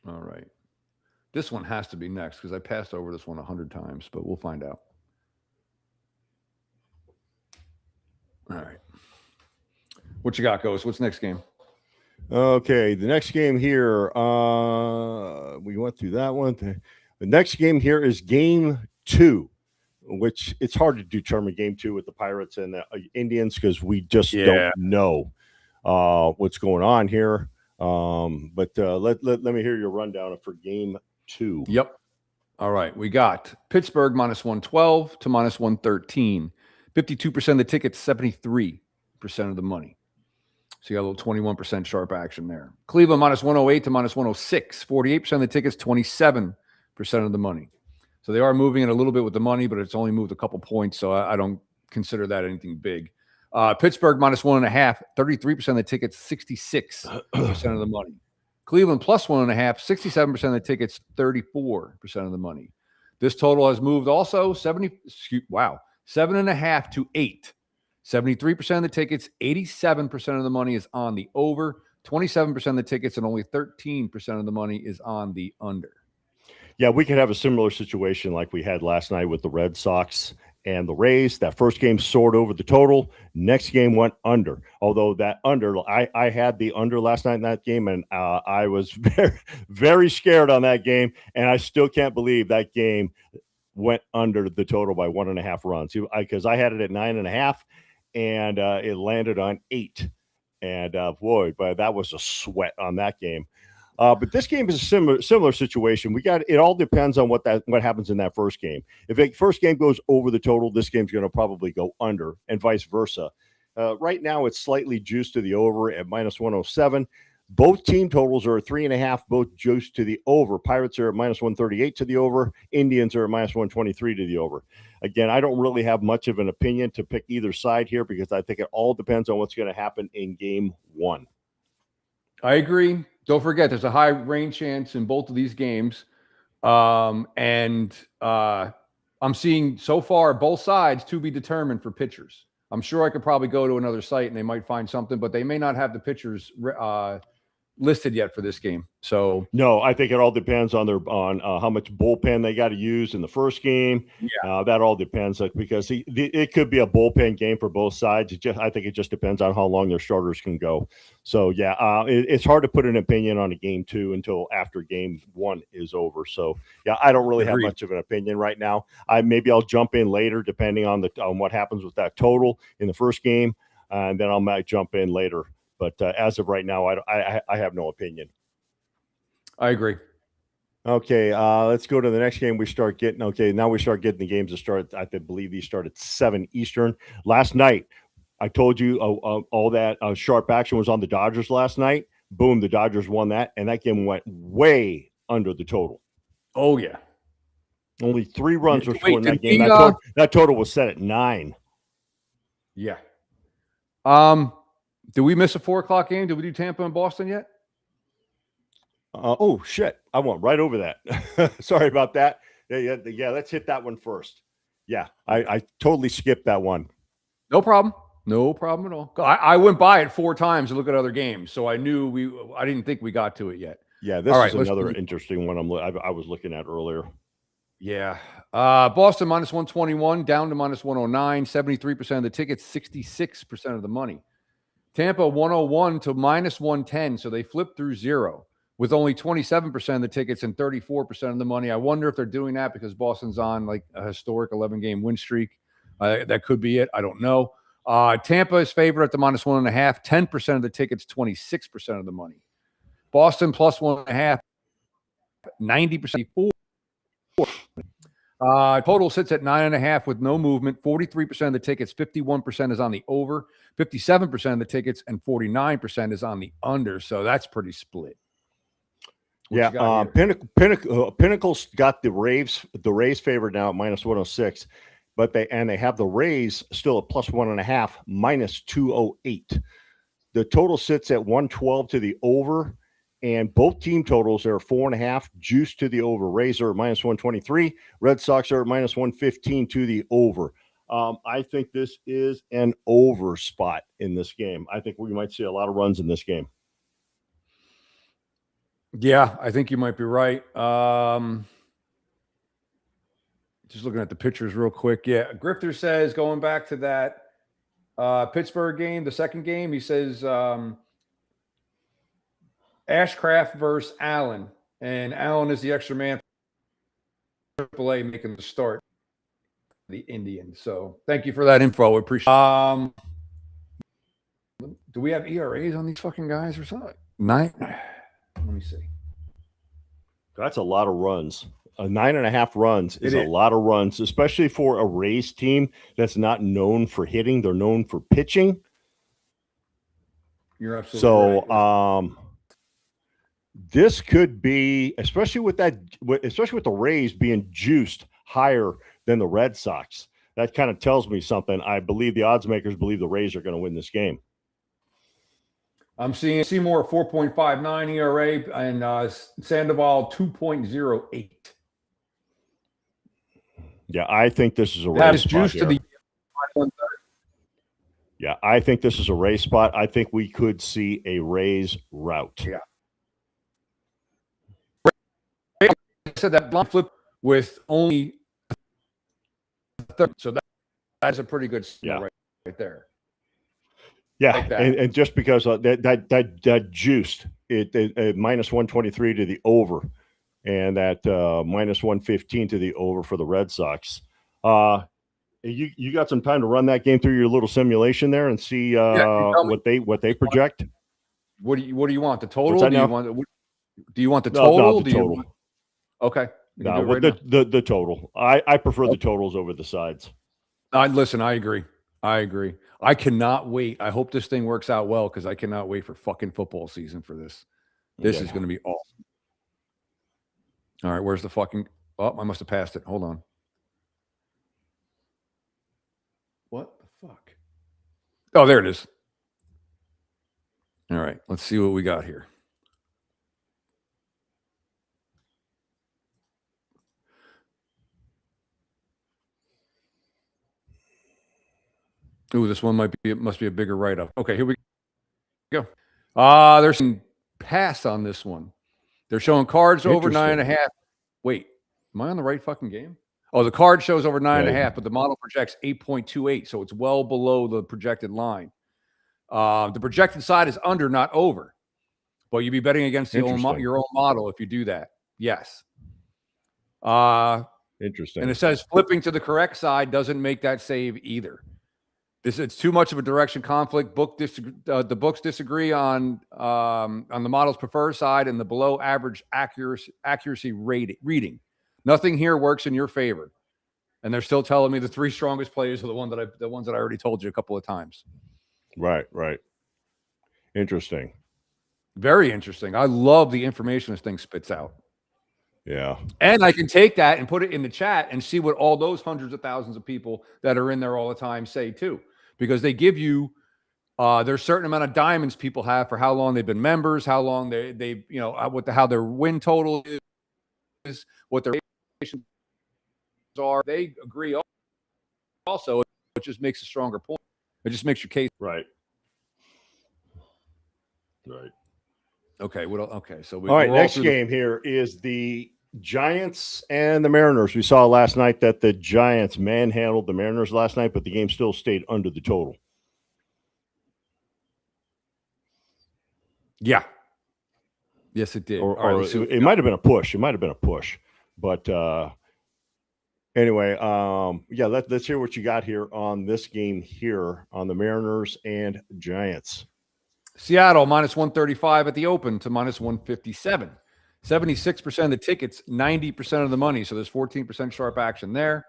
All right. This one has to be next because I passed over this one 100 times, but we'll find out. All right. What you got, Ghost? What's next game? Okay, the next game here, we went through that one. The next game here is game 2, which it's hard to determine game 2 with the Pirates and the Indians because we just don't know what's going on here. But let me hear your rundown for game 2. Yep. All right. We got Pittsburgh minus 112 to minus 113. 52% of the tickets, 73% of the money. So you got a little 21% sharp action there. Cleveland minus 108 to minus 106. 48% of the tickets, 27% of the money. So they are moving it a little bit with the money, but it's only moved a couple points, so I don't consider that anything big. Pittsburgh minus 1.5, 33% of the tickets, 66% of the money. Cleveland plus 1.5, 67% of the tickets, 34% of the money. This total has moved also 7.5 to 8. 73% of the tickets, 87% of the money is on the over, 27% of the tickets, and only 13% of the money is on the under. Yeah, we could have a similar situation like we had last night with the Red Sox and the Rays. That first game soared over the total. Next game went under. Although that under, I had the under last night in that game, and I was very, very scared on that game. And I still can't believe that game went under the total by 1.5 runs. Because I had it at 9.5, and it landed on 8. And boy, but that was a sweat on that game. But this game is a similar situation. It all depends on what happens in that first game. If the first game goes over the total, this game's going to probably go under, and vice versa. Right now, it's slightly juiced to the over at minus 107. Both team totals are 3.5, both juiced to the over. Pirates are at minus 138 to the over. Indians are at minus 123 to the over. Again, I don't really have much of an opinion to pick either side here because I think it all depends on what's going to happen in game one. I agree. Don't forget, there's a high rain chance in both of these games. I'm seeing so far both sides to be determined for pitchers. I'm sure I could probably go to another site and they might find something, but they may not have the pitchers listed yet for this game. So no, I think it all depends on how much bullpen they got to use in the first game. Yeah, that all depends because it could be a bullpen game for both sides. I think it just depends on how long their starters can go. So yeah, it's hard to put an opinion on a game two until after game one is over. So yeah, I don't really have much of an opinion right now. Maybe I'll jump in later depending on what happens with that total in the first game, and then I might jump in later. But as of right now, I have no opinion. I agree. Okay, let's go to the next game. Now we start getting the games that start. I believe these start at 7 Eastern. Last night, I told you all that sharp action was on the Dodgers last night. Boom, the Dodgers won that, and that game went way under the total. Oh, yeah. Only 3 runs were scored in that game. That total was set at 9. Yeah. Did we miss a 4:00 game? Did we do Tampa and Boston yet? Oh, shit. I went right over that. Sorry about that. Yeah, let's hit that one first. Yeah, I totally skipped that one. No problem. No problem at all. I went by it 4 times to look at other games, so I knew I didn't think we got to it yet. Yeah, this is another interesting one I was looking at earlier. Yeah. Boston minus 121, down to minus 109, 73% of the tickets, 66% of the money. Tampa 101 to minus 110, so they flipped through 0 with only 27% of the tickets and 34% of the money. I wonder if they're doing that because Boston's on like a historic 11-game win streak. That could be it. I don't know. Tampa is favored at the minus 1.5, 10% of the tickets, 26% of the money. Boston plus 1.5, 90%. Total sits at 9.5 with no movement. 43% of the tickets, 51% is on the over, 57% of the tickets, and 49% is on the under. So that's pretty split. Pinnacle's got the Rays favored now at minus 106, but they have the Rays still at plus 1.5, minus 208. The total sits at 112 to the over. And both team totals are 4.5 juice to the over. Rays are at minus 123. Red Sox are at minus 115 to the over. I think this is an over spot in this game. I think we might see a lot of runs in this game. Yeah, I think you might be right. Just looking at the pictures real quick. Yeah, Grifter says, going back to that Pittsburgh game, the second game, he says Ashcraft versus Allen, and Allen is the extra man for AAA making the start for the Indians. So thank you for that info. I appreciate it. Do we have ERAs on these fucking guys or something? 9? Let me see. That's a lot of runs. 9.5 runs is a lot of runs, especially for a Rays team that's not known for hitting. They're known for pitching. You're absolutely right. This could be, especially with the Rays being juiced higher than the Red Sox. That kind of tells me something. I believe the odds makers believe the Rays are going to win this game. I'm seeing Seymour 4.59 ERA and Sandoval 2.08. Yeah, I think this is a Rays spot here. Yeah, I think this is a Rays spot. I think we could see a Rays route. Yeah. I said that blind flip with only a third, so that's a pretty good right there. Yeah, like and just because that juiced it minus 123 to the over, and that minus 115 to the over for the Red Sox. You got some time to run that game through your little simulation there and see what they project. What do you want? The total? Do you want the total? No, the total. Okay. No, the total. I prefer the totals over the sides. Listen, I agree. I agree. I cannot wait. I hope this thing works out well because I cannot wait for fucking football season for this. This Yeah. is going to be awesome. All right, where's the fucking? Oh, I must have passed it. Hold on. What the fuck? Oh, there it is. All right, let's see what we got here. Ooh, this one must be a bigger write-up. Okay, here we go. There's some pass on this one. They're showing cards over 9.5. Wait, am I on the right fucking game? Oh, the card shows over 9.5, but the model projects 8.28, so it's well below the projected line. The projected side is under, not over. But you'd be betting against your own model if you do that. Yes. Interesting. And it says flipping to the correct side doesn't make that save either. It's too much of a direction conflict. The books disagree on the model's preferred side and the below average accuracy reading. Nothing here works in your favor. And they're still telling me the three strongest players are the ones that I already told you a couple of times. Right. Interesting. Very interesting. I love the information this thing spits out. Yeah. And I can take that and put it in the chat and see what all those hundreds of thousands of people that are in there all the time say too. Because they give you there's a certain amount of diamonds people have for how long they've been members, how long they how their win total is, what their relations are. They agree also. It just makes a stronger point. It just makes your case right. Okay. Okay. So all right. Next game here is the Giants and the Mariners. We saw last night that the Giants manhandled the Mariners last night, but the game still stayed under the total. Yeah. Yes, it did. It might have been a push. But anyway, let's hear what you got here on this game here on the Mariners and Giants. Seattle minus 135 at the open to minus 157. 76% of the tickets, 90% of the money. So there's 14% sharp action there.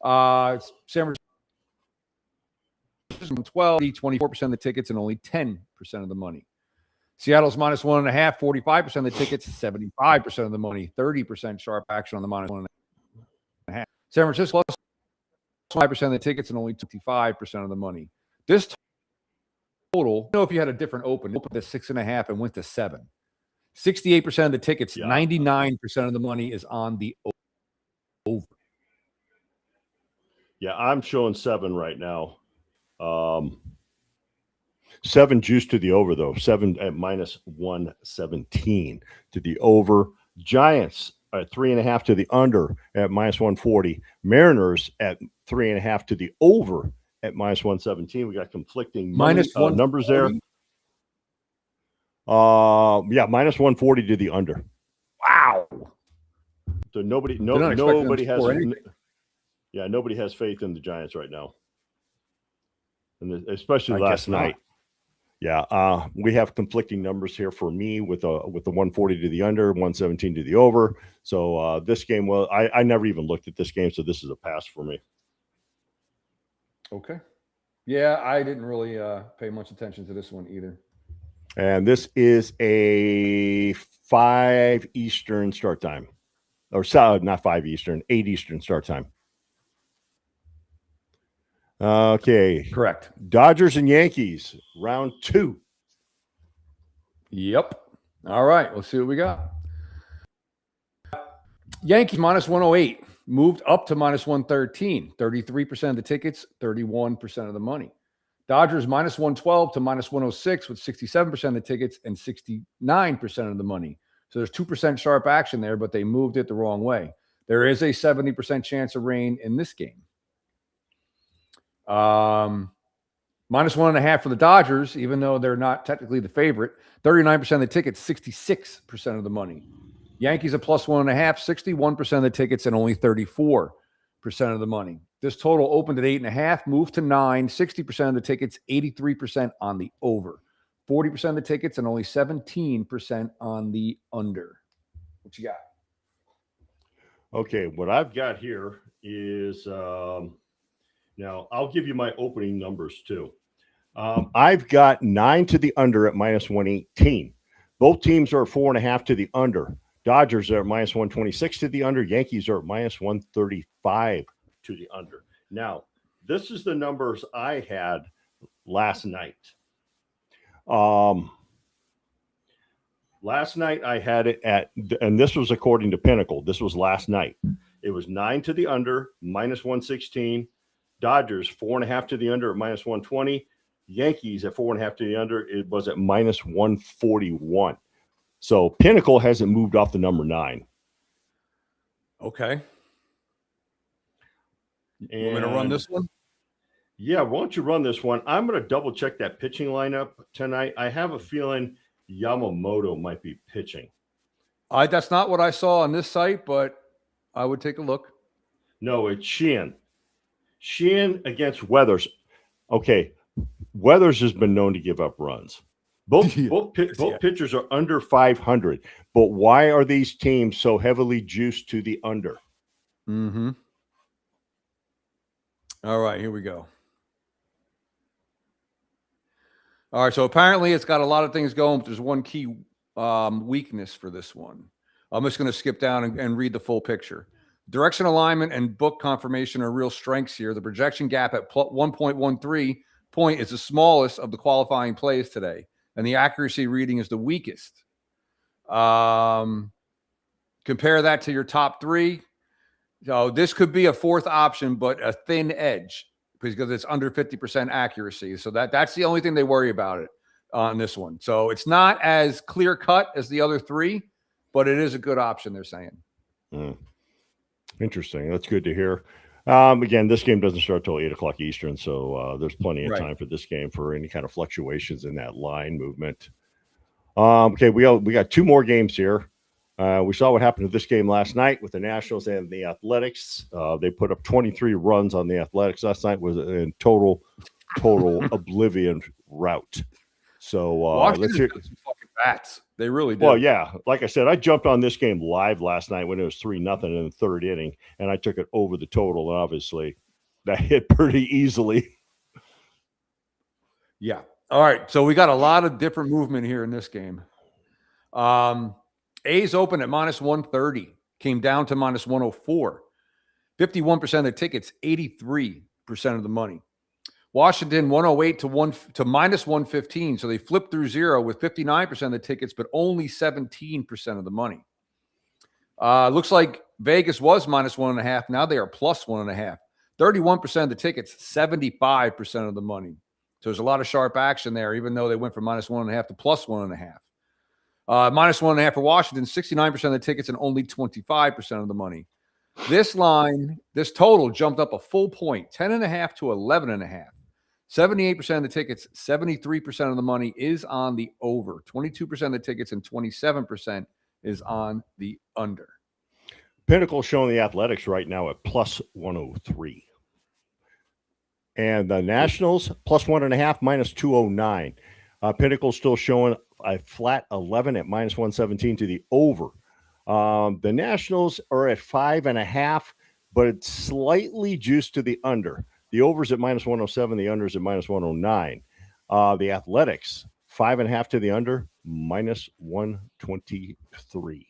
San Francisco 12, 24% of the tickets, and only 10% of the money. Seattle's minus 1.5, 45% of the tickets, 75% of the money, 30% sharp action on the minus 1.5. San Francisco plus 5% of the tickets and only 25% of the money. This total, if you had a different open to 6.5 and went to 7. 68% of the tickets, 99% of the money is on the over. Yeah, I'm showing 7 right now. 7 juice to the over, though. 7 at minus 117 to the over. Giants at 3.5 to the under at minus 140. Mariners at 3.5 to the over at minus 117. We got conflicting numbers there. Minus 140 to the under. Wow. So nobody has faith in the Giants right now. And especially last night. Yeah, we have conflicting numbers here for me with the 140 to the under, 117 to the over. So this game, I never even looked at this game, so this is a pass for me. Okay. Yeah, I didn't really pay much attention to this one either. And this is a 5 Eastern start time. Or not 5 Eastern, 8 Eastern start time. Okay. Correct. Dodgers and Yankees, round 2. Yep. All right. Let's see what we got. Yankees minus 108. Moved up to minus 113. 33% of the tickets, 31% of the money. Dodgers minus 112 to minus 106 with 67% of the tickets and 69% of the money. So there's 2% sharp action there, but they moved it the wrong way. There is a 70% chance of rain in this game. Minus 1.5 for the Dodgers, even though they're not technically the favorite. 39% of the tickets, 66% of the money. Yankees at plus 1.5, 61% of the tickets, and only 34% of the money. This total opened at 8.5, moved to 9, 60% of the tickets, 83% on the over. 40% of the tickets and only 17% on the under. What you got? Okay, what I've got here is Now, I'll give you my opening numbers too. I've got 9 to the under at minus 118. Both teams are 4.5 to the under. Dodgers are at minus 126 to the under. Yankees are at minus 135 to the under. Now, this is the numbers I had last night. Last night I had it at, and this was according to Pinnacle. This was last night. It was 9 to the under, minus 116. Dodgers 4.5 to the under at minus 120. Yankees at 4.5 to the under. It was at minus 141. So Pinnacle hasn't moved off the number 9. Okay. And You want me to run this one? Yeah, why don't you run this one? I'm going to double check that pitching lineup tonight. I have a feeling Yamamoto might be pitching. That's not what I saw on this site, but I would take a look. No, it's Sheehan. Sheehan against Weathers. Okay, Weathers has been known to give up runs. Both pitchers are under 500. But why are these teams so heavily juiced to the under? Mm-hmm. All right, here we go. All right, so apparently it's got a lot of things going, but there's one key weakness for this one. I'm just going to skip down and read the full picture. Direction alignment and book confirmation are real strengths here. The projection gap at 1.13 point is the smallest of the qualifying plays today, and the accuracy reading is the weakest. Compare that to your top 3. So this could be a fourth option, but a thin edge because it's under 50% accuracy. So that's the only thing they worry about it on this one. So it's not as clear cut as the other 3, but it is a good option, they're saying. Interesting. That's good to hear. Again, this game doesn't start till 8:00 Eastern, so there's plenty of time for this game for any kind of fluctuations in that line movement. Okay, we got 2 more games here. We saw what happened to this game last night with the Nationals and the Athletics. They put up 23 runs on the Athletics last night. Was in total oblivion rout. So let's hear some fucking bats. They really did. Well, yeah, like I said, I jumped on this game live last night when it was 3-0 in the third inning, and I took it over the total. And obviously, that hit pretty easily. Yeah. All right. So we got a lot of different movement here in this game. A's open at minus 130, came down to minus 104. 51% of the tickets, 83% of the money. Washington 108 to minus 115. So they flipped through zero with 59% of the tickets, but only 17% of the money. Looks like Vegas was minus 1.5. Now they are plus 1.5. 31% of the tickets, 75% of the money. So there's a lot of sharp action there, even though they went from minus 1.5 to plus 1.5. Minus 1.5 for Washington, 69% of the tickets and only 25% of the money. This line, this total jumped up a full point, 10.5 to 11.5. 78% of the tickets, 73% of the money is on the over. 22% of the tickets and 27% is on the under. Pinnacle showing the Athletics right now at plus 103. And the Nationals plus 1.5 minus 209. Pinnacle still showing a flat 11 at minus 117 to the over. The Nationals are at 5.5, but it's slightly juiced to the under. The over's at minus 107, the under's at minus 109. The Athletics, 5.5 to the under, minus 123.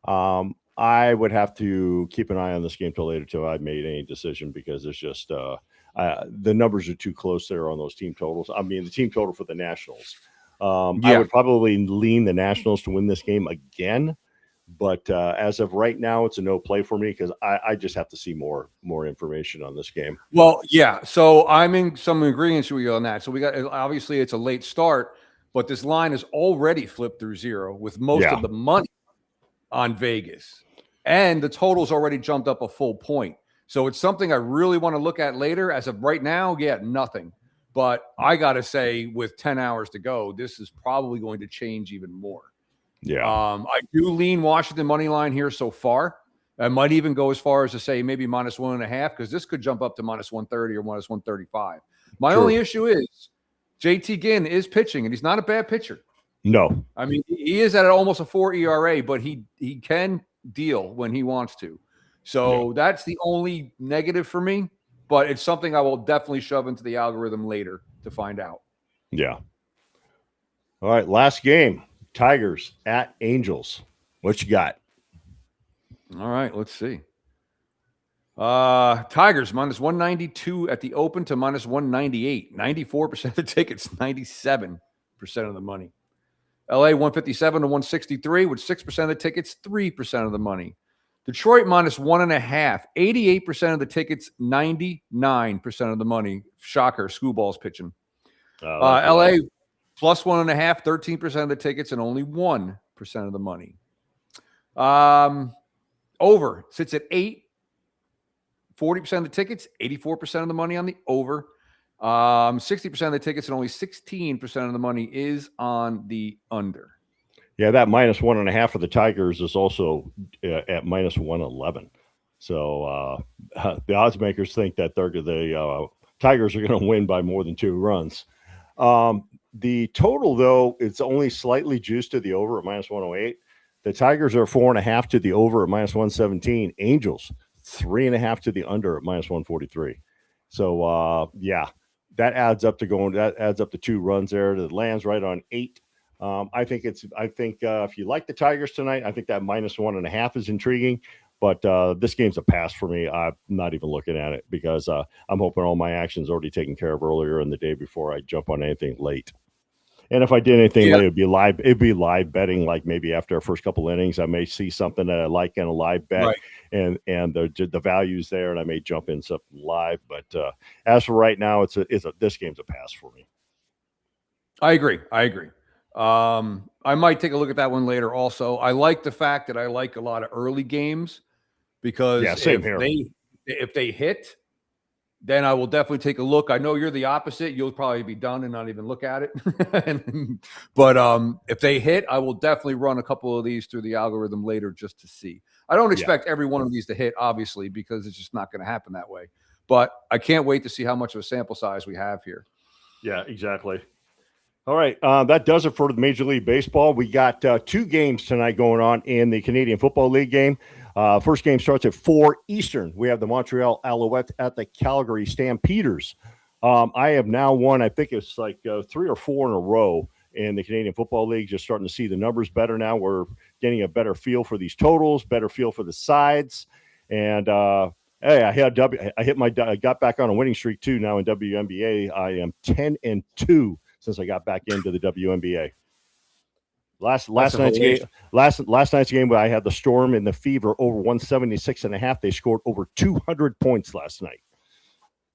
I would have to keep an eye on this game till later till I made any decision because it's just the numbers are too close there on those team totals. I mean, the team total for the Nationals. I would probably lean the Nationals to win this game again. But as of right now, it's a no play for me because I just have to see more information on this game. Well, yeah. So I'm in some agreement with you on that. So we got, obviously it's a late start, but this line is already flipped through zero with most of the money on Vegas. And the total's already jumped up a full point. So it's something I really want to look at later. As of right now, nothing. But I got to say, with 10 hours to go, this is probably going to change even more. Yeah. I do lean Washington money line here so far. I might even go as far as to say maybe minus 1.5 because this could jump up to minus 130 or minus 135. My only issue is JT Ginn is pitching, and he's not a bad pitcher. No. I mean, he is at almost a 4 ERA, but he can deal when he wants to. So that's the only negative for me. but it's something I will definitely shove into the algorithm later to find out. Yeah. All right, last game. Tigers at Angels. What you got? All right, let's see. Tigers minus 192 at the open to minus 198. 94% of the tickets, 97% of the money. LA 157 to 163 with 6% of the tickets, 3% of the money. Detroit minus 1.5, 88% of the tickets, 99% of the money. Shocker, schoolball's pitching. LA plus 1.5, 13% of the tickets, and only 1% of the money. Over sits at 8, 40% of the tickets, 84% of the money on the over. 60% of the tickets and only 16% of the money is on the under. Yeah, that minus 1.5 for the Tigers is also at minus 111. So the odds makers think that the Tigers are going to win by more than 2 runs. The total, though, it's only slightly juiced to the over at minus 108. The Tigers are 4.5 to the over at minus 117. Angels 3.5 to the under at minus 143. So yeah, that adds up to 2 runs there. That lands right on 8. I think if you like the Tigers tonight, I think that minus 1.5 is intriguing. But this game's a pass for me. I'm not even looking at it because I'm hoping all my action's already taken care of earlier in the day before I jump on anything late. And if I did anything late, it'd be live betting. Like maybe after our first couple innings, I may see something that I like in a live bet, right, and the value's there, and I may jump in something live. But as for right now, this game's a pass for me. I agree. I might take a look at that one later. Also, I like the fact that I like a lot of early games because if they hit, then I will definitely take a look. I know you're the opposite. You'll probably be done and not even look at it. But if they hit, I will definitely run a couple of these through the algorithm later just to see. I don't expect every one of these to hit, obviously, because it's just not going to happen that way. But I can't wait to see how much of a sample size we have here. Yeah, exactly. All right, that does it for the Major League Baseball. We got 2 games tonight going on in the Canadian Football League game. First game starts at 4 Eastern. We have the Montreal Alouettes at the Calgary Stampeders. I have now won, I think it's like 3 or 4 in a row in the Canadian Football League. Just starting to see the numbers better now. We're getting a better feel for these totals, better feel for the sides. And hey, I got back on a winning streak too now in WNBA. I am 10-2 since I got back into the WNBA. Last night's game, I had the Storm and the Fever over 176.5. They scored over 200 points last night.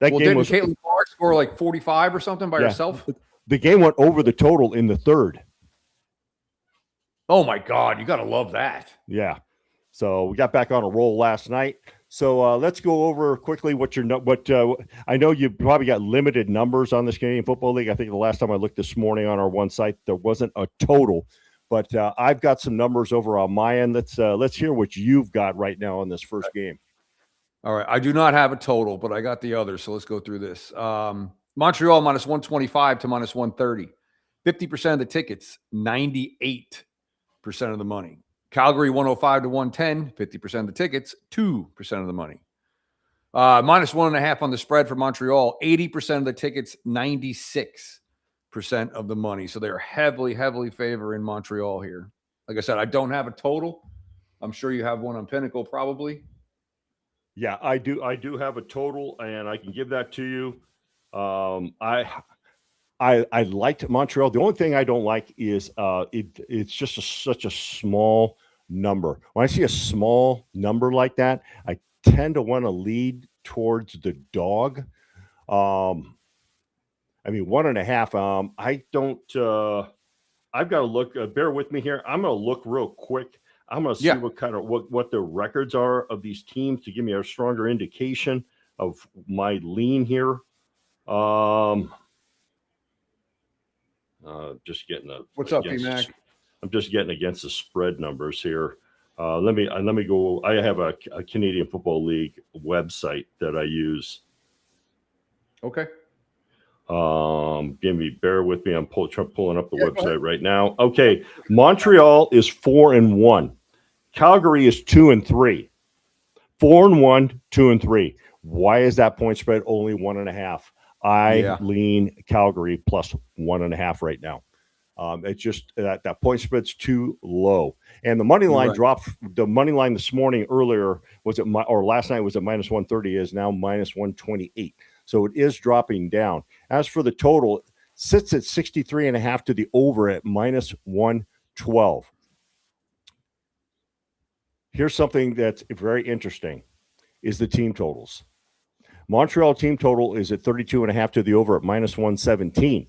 Didn't Caitlin Clark score like 45 or something by herself? The game went over the total in the 3rd. Oh my God, you got to love that. Yeah. So we got back on a roll last night. So let's go over quickly I know you probably got limited numbers on this Canadian Football League. I think the last time I looked this morning on our one site, there wasn't a total. But I've got some numbers over on my end. Let's hear what you've got right now on this first game. All right. I do not have a total, but I got the others. So let's go through this. Montreal minus 125 to minus 130. 50% of the tickets, 98% of the money. Calgary 105 to 110. 50% of the tickets, 2% of the money. Minus 1.5 on the spread for Montreal. 80% of the tickets, 96% of the money. So they're heavily favoring Montreal here. Like I said, I don't have a total. I'm sure you have one on Pinnacle probably. Yeah, I do. I do have a total, and I can give that to you. I liked Montreal. The only thing I don't like is it's just such a small number. When I see a small number like that, I tend to want to lead towards the dog. I mean, 1.5. I don't. I've got to look. Bear with me here. I'm going to look real quick. I'm going to see what the records are of these teams to give me a stronger indication of my lean here. Just getting what's up, P-Mac? I'm just getting against the spread numbers here. Let me go. I have a Canadian Football League website that I use. Okay. Bear with me. I'm pulling up the website right now. Okay. Montreal is 4-1. Calgary is 2-3. 4-1, 2-3. Why is that point spread only 1.5? I Yeah. lean Calgary plus 1.5 right now. It's just that point spread's too low, and the money line Right. dropped. The money line this morning earlier was at or last night was at minus 130, is now minus 128. So it is dropping down. As for the total, it sits at 63.5 to the over at minus 112. Here's something that's very interesting: is the team totals. Montreal team total is at 32.5 to the over at minus 117.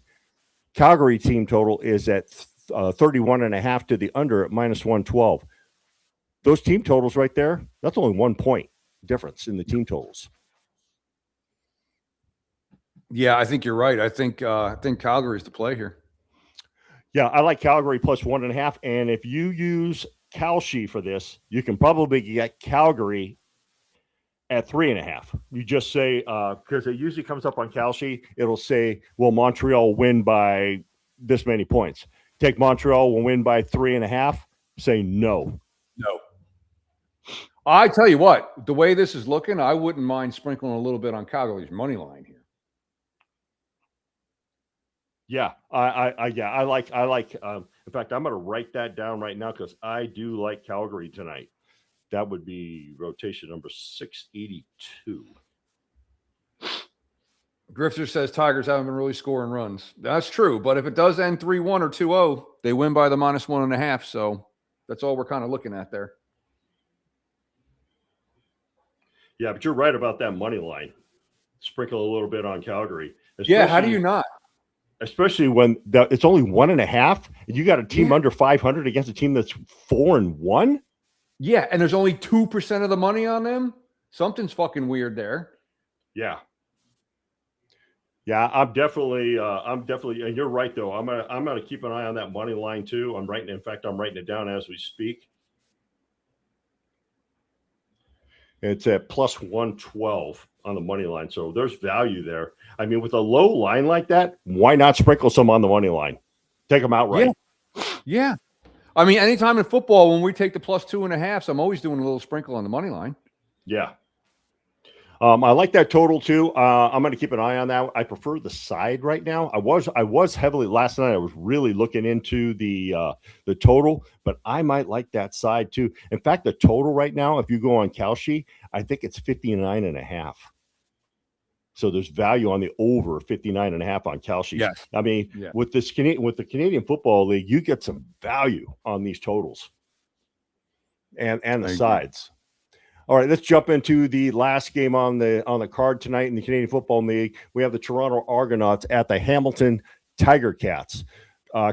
Calgary team total is at 31.5 to the under at minus 112. Those team totals right there, that's only 1 point difference in the team totals. Yeah, I think you're right. I think Calgary's the play here. Yeah, I like Calgary plus 1.5. And if you use Kalshi for this, you can probably get Calgary at 3.5. You just say, because it usually comes up on Kalshi, it'll say, will Montreal win by this many points? Take Montreal will win by 3.5. Say no. No. I tell you what, the way this is looking, I wouldn't mind sprinkling a little bit on Calgary's money line here. Yeah, I like. In fact, I'm going to write that down right now because I do like Calgary tonight. That would be rotation number 682. Grifter says Tigers haven't been really scoring runs. That's true, but if it does end 3-1 or 2-0, they win by the minus 1.5. So that's all we're kind of looking at there. Yeah, but you're right about that money line. Sprinkle a little bit on Calgary. Yeah, how do you not? Especially when it's only 1.5, and you got a team under 500 against a team that's 4-1. Yeah, and there's only 2% of the money on them. Something's fucking weird there. Yeah. Yeah, I'm definitely, and you're right though. I'm gonna keep an eye on that money line too. I'm writing it down as we speak. It's at plus 112 on the money line, so there's value there. I mean, with a low line like that, why not sprinkle some on the money line? Take them outright. Yeah. I mean, anytime in football when we take the plus 2.5, I'm always doing a little sprinkle on the money line. Yeah. I like that total too. I'm going to keep an eye on that. I prefer the side right now. I was heavily last night. I was really looking into the total, but I might like that side too. In fact, the total right now, if you go on Kalshi, I think it's 59.5. So there's value on the over 59.5 on Kalshi. Yes. I mean, with the Canadian Football League, you get some value on these totals and the sides. All right, let's jump into the last game on the card tonight in the Canadian Football League. We have the Toronto Argonauts at the Hamilton Tiger Cats.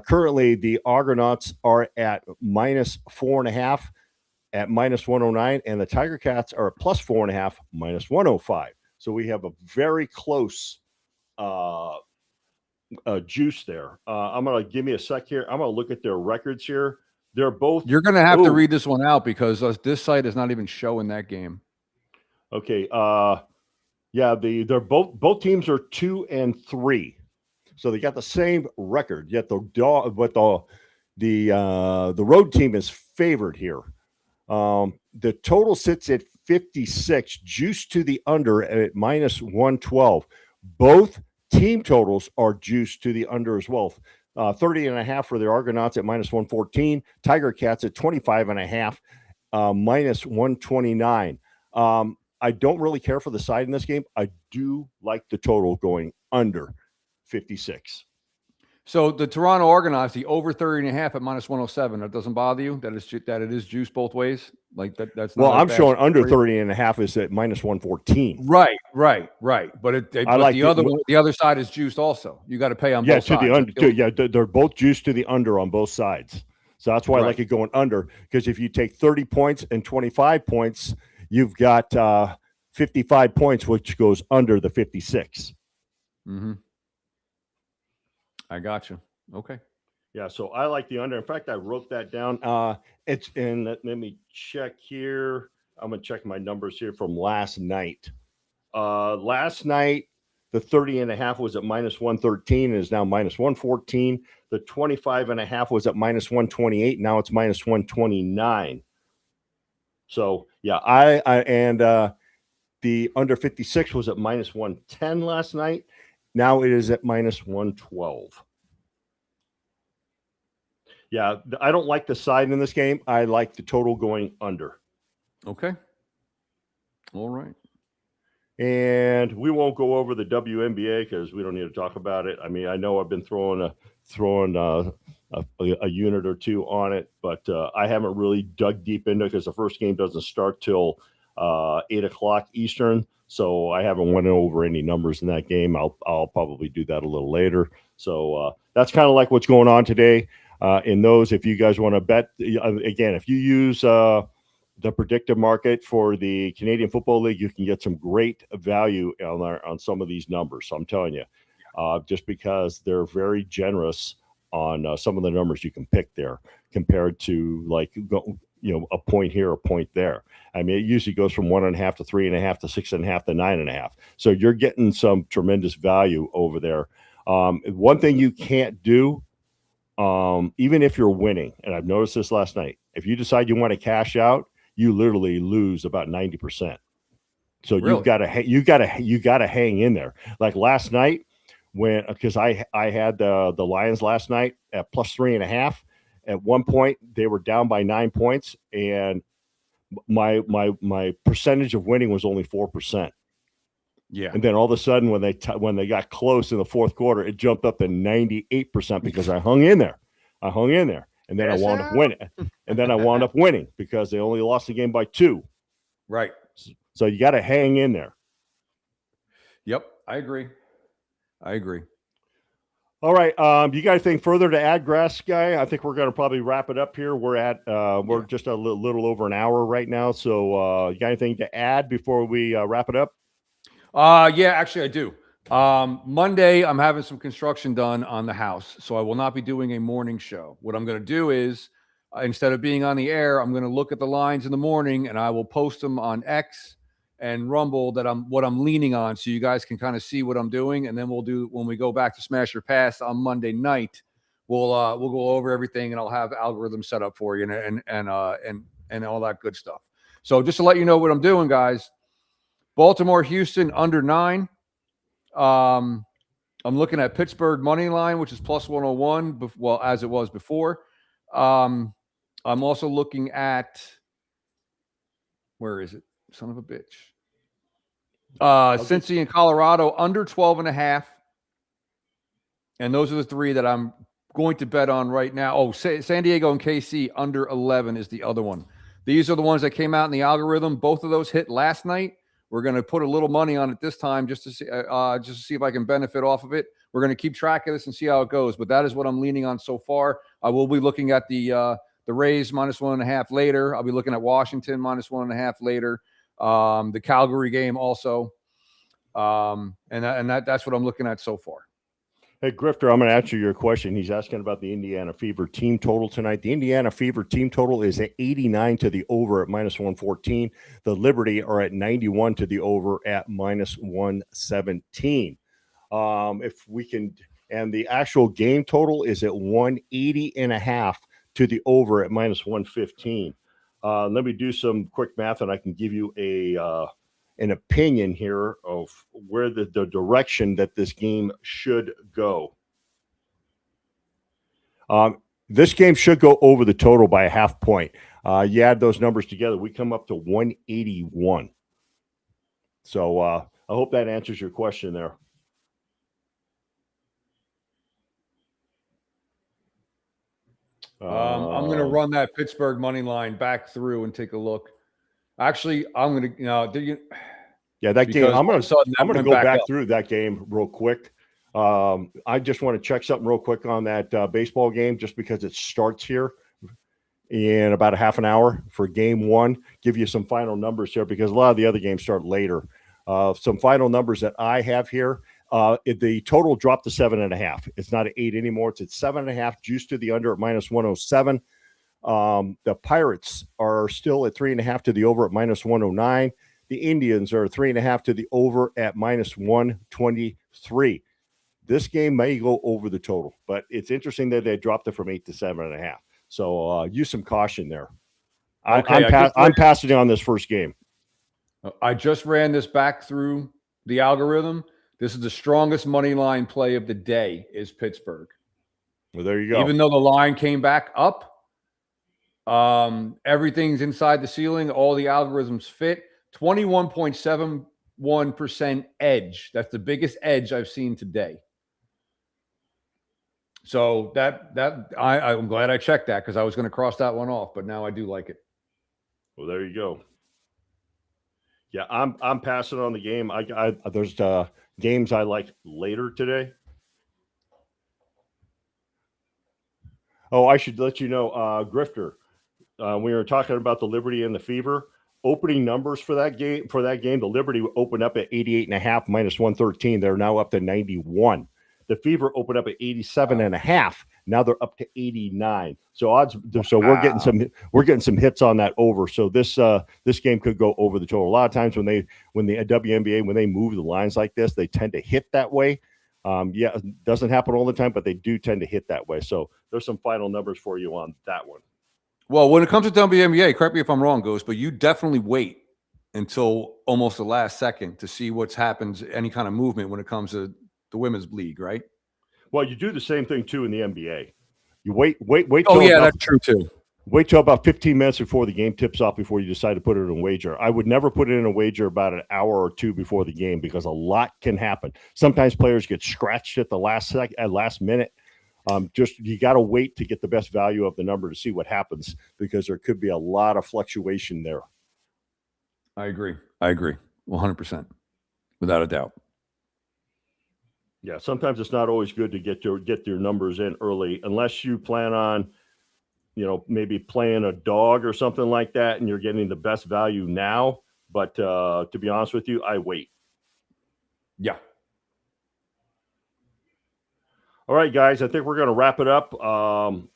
Currently, the Argonauts are at minus 4.5 at minus 109, and the Tiger Cats are at plus 4.5 minus 105. So we have a very close juice there. I'm going to give me a sec here. I'm going to look at their records here. They're both. You're going to have to read this one out because this site is not even showing that game. Okay. Yeah. They're both teams are 2-3, so they got the same record. Yet the road team is favored here. The total sits at 56, juice to the under at minus 112. Both team totals are juiced to the under as well. 30.5 for the Argonauts at minus 114. Tiger Cats at 25.5, minus 129. I don't really care for the side in this game. I do like the total going under 56. So the Toronto Argonauts, the over 30.5 at minus 107. That doesn't bother you? That it is juice both ways? Like that's not. Well, I'm showing under 30.5 is at minus 114. Right. But the other side is juiced also. You got to pay on both sides. They're both juiced to the under on both sides. So that's why I like it going under, because if you take 30 points and 25 points, you've got 55 points, which goes under the 56. Mm-hmm. I got you. Okay. Yeah, so I like the under. In fact, I wrote that down. Let me check here. I'm going to check my numbers here from last night. Last night, the 30.5 was at minus 113 and is now minus 114. The 25.5 was at minus 128. Now it's minus 129. So, yeah, The under 56 was at minus 110 last night. Now it is at minus 112. Yeah, I don't like the side in this game. I like the total going under. Okay. All right. And we won't go over the WNBA because we don't need to talk about it. I mean, I know I've been throwing a unit or two on it, but I haven't really dug deep into it because the first game doesn't start till 8 o'clock Eastern. So I haven't went over any numbers in that game. I'll probably do that a little later. So that's kind of like what's going on today. In those, if you guys want to bet, again, if you use the predictive market for the Canadian Football League, you can get some great value on some of these numbers. So I'm telling you, just because they're very generous on some of the numbers you can pick there compared to like, a point here, a point there. I mean, it usually goes from 1.5 to 3.5 to 6.5 to 9.5. So you're getting some tremendous value over there. One thing you can't do, even if you're winning, and I've noticed this last night, if you decide you want to cash out, you literally lose about 90%. So Really? you got to hang in there. Like last night, because I had the Lions last night at plus 3.5. At one point, they were down by 9 points, and my percentage of winning was only 4%. Yeah. And then all of a sudden, when they got close in the fourth quarter, it jumped up to 98% because I hung in there. And then I wound up winning. And then I wound up winning because they only lost the game by 2. Right. So you got to hang in there. Yep. I agree. All right. You got anything further to add, Grass Guy? I think we're going to probably wrap it up here. We're just a little over an hour right now. So you got anything to add before we wrap it up? Yeah, actually I do. Monday, I'm having some construction done on the house, so I will not be doing a morning show. What I'm going to do is, instead of being on the air, I'm going to look at the lines in the morning, and I will post them on X and Rumble what I'm leaning on, so you guys can kind of see what I'm doing. And then when we go back to Smash or Pass on Monday night, we'll go over everything, and I'll have algorithms set up for you and all that good stuff. So just to let you know what I'm doing, guys. Baltimore, Houston under 9. I'm looking at Pittsburgh money line, which is plus 101. Well, as it was before. I'm also looking at, where is it? Son of a bitch. Cincy and Colorado under 12.5. And those are the 3 that I'm going to bet on right now. Oh, San Diego and KC under 11 is the other one. These are the ones that came out in the algorithm. Both of those hit last night. We're going to put a little money on it this time just to see if I can benefit off of it. We're going to keep track of this and see how it goes. But that is what I'm leaning on so far. I will be looking at the Rays minus 1.5 later. I'll be looking at Washington minus 1.5 later. The Calgary game also. And that's what I'm looking at so far. Hey, Grifter, I'm going to answer your question. He's asking about the Indiana Fever team total tonight. The Indiana Fever team total is at 89 to the over at minus 114. The Liberty are at 91 to the over at minus 117. If we can, and the actual game total is at 180.5 to the over at minus 115. Let me do some quick math, and I can give you an opinion here of where the direction that this game should go. This game should go over the total by a half point. You add those numbers together, we come up to 181. So I hope that answers your question there. I'm going to run that Pittsburgh money line back through and take a look. Actually, I'm going to, yeah, that game. I'm going to go back through that game real quick. I just want to check something real quick on that baseball game, just because it starts here in about a half an hour for game 1. Give you some final numbers here because a lot of the other games start later. Some final numbers that I have here. The total dropped to 7.5. It's not an 8 anymore. It's at 7.5. Juice to the under at minus 107. The Pirates are still at 3.5 to the over at minus 109. The Indians are 3.5 to the over at minus 123. This game may go over the total, but it's interesting that they dropped it from 8 to 7.5. So use some caution there. Okay, I'm passing on this first game. I just ran this back through the algorithm. This is the strongest money line play of the day is Pittsburgh. Well, there you go. Even though the line came back up, everything's inside the ceiling. All the algorithms fit. 21.71% edge. That's the biggest edge I've seen today. So I'm glad I checked that because I was going to cross that one off, but now I do like it. Well, there you go. Yeah, I'm passing on the game. There's games I like later today. Oh, I should let you know, Grifter. We were talking about the Liberty and the Fever opening numbers for that game. The Liberty opened up at 88.5 minus 113. They're now up to 91. The Fever opened up at 87.5. Now they're up to 89. So odds. So we're getting some hits on that over. So this game could go over the total. A lot of times when the WNBA when they move the lines like this, they tend to hit that way. Yeah, it doesn't happen all the time, but they do tend to hit that way. So there's some final numbers for you on that one. Well, when it comes to WNBA, correct me if I'm wrong, Ghost, but you definitely wait until almost the last second to see what's happened, any kind of movement when it comes to the women's league, right? Well, you do the same thing too in the NBA. You wait. Oh, yeah, that's true too. Wait till about 15 minutes before the game tips off before you decide to put it in a wager. I would never put it in a wager about an hour or two before the game because a lot can happen. Sometimes players get scratched at the last minute. You got to wait to get the best value of the number to see what happens because there could be a lot of fluctuation there. I agree. 100%, without a doubt. Yeah, sometimes it's not always good to get your numbers in early unless you plan on, maybe playing a dog or something like that, and you're getting the best value now. But to be honest with you, I wait. Yeah. All right, guys, I think we're going to wrap it up. I'm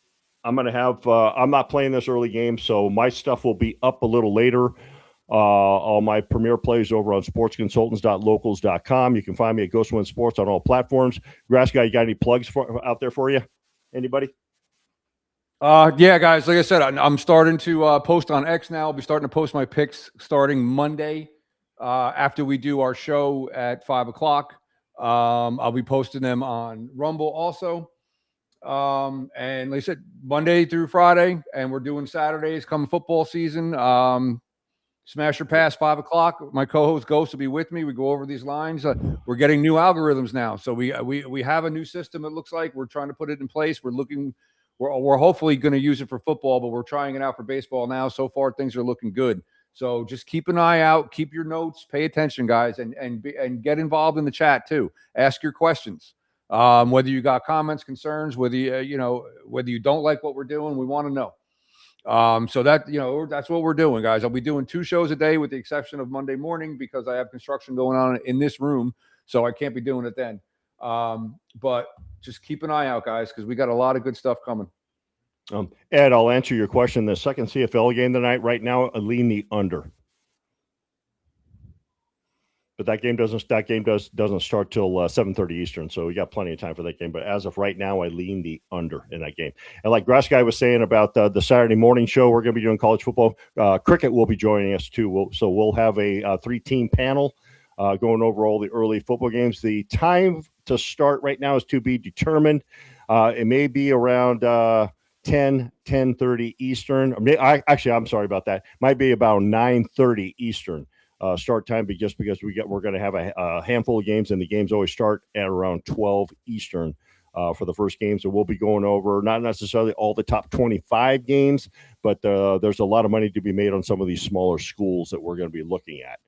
going to have I'm not playing this early game, so my stuff will be up a little later. All my premier plays over on sportsconsultants.locals.com. You can find me at Ghost One Sports on all platforms. Grass Guy, you got any plugs out there for you? Anybody? Yeah, guys. Like I said, I'm starting to post on X now. I'll be starting to post my picks starting Monday after we do our show at 5:00. I'll be posting them on Rumble also. And like I said, Monday through Friday, and we're doing Saturdays come football season. Smash or pass 5:00. My co-host Ghost will be with me. We go over these lines. We're getting new algorithms now, so we have a new system. It looks like we're trying to put it in place. We're hopefully going to use it for football, but we're trying it out for baseball now. So far, things are looking good. So just keep an eye out. Keep your notes. Pay attention, guys, and get involved in the chat too. Ask your questions. Whether you got comments, concerns, whether you don't like what we're doing, we want to know. So that, that's what we're doing, guys. I'll be doing 2 shows a day with the exception of Monday morning because I have construction going on in this room. So I can't be doing it then. But just keep an eye out, guys, because we got a lot of good stuff coming. Ed, I'll answer your question. The second CFL game tonight, right now, I lean the under. But that game doesn't start till 7:30 Eastern, so we got plenty of time for that game. But as of right now, I lean the under in that game. And like Grass Guy was saying about the Saturday morning show, we're going to be doing college football. Cricket will be joining us too. We'll have a 3-team panel going over all the early football games. The time to start right now is to be determined. It may be around 10:30 Eastern. I'm sorry about that. Might be about 9:30 Eastern. Start time, but just because we're going to have a handful of games, and the games always start at around 12 Eastern for the first game. So we'll be going over not necessarily all the top 25 games, but there's a lot of money to be made on some of these smaller schools that we're going to be looking at.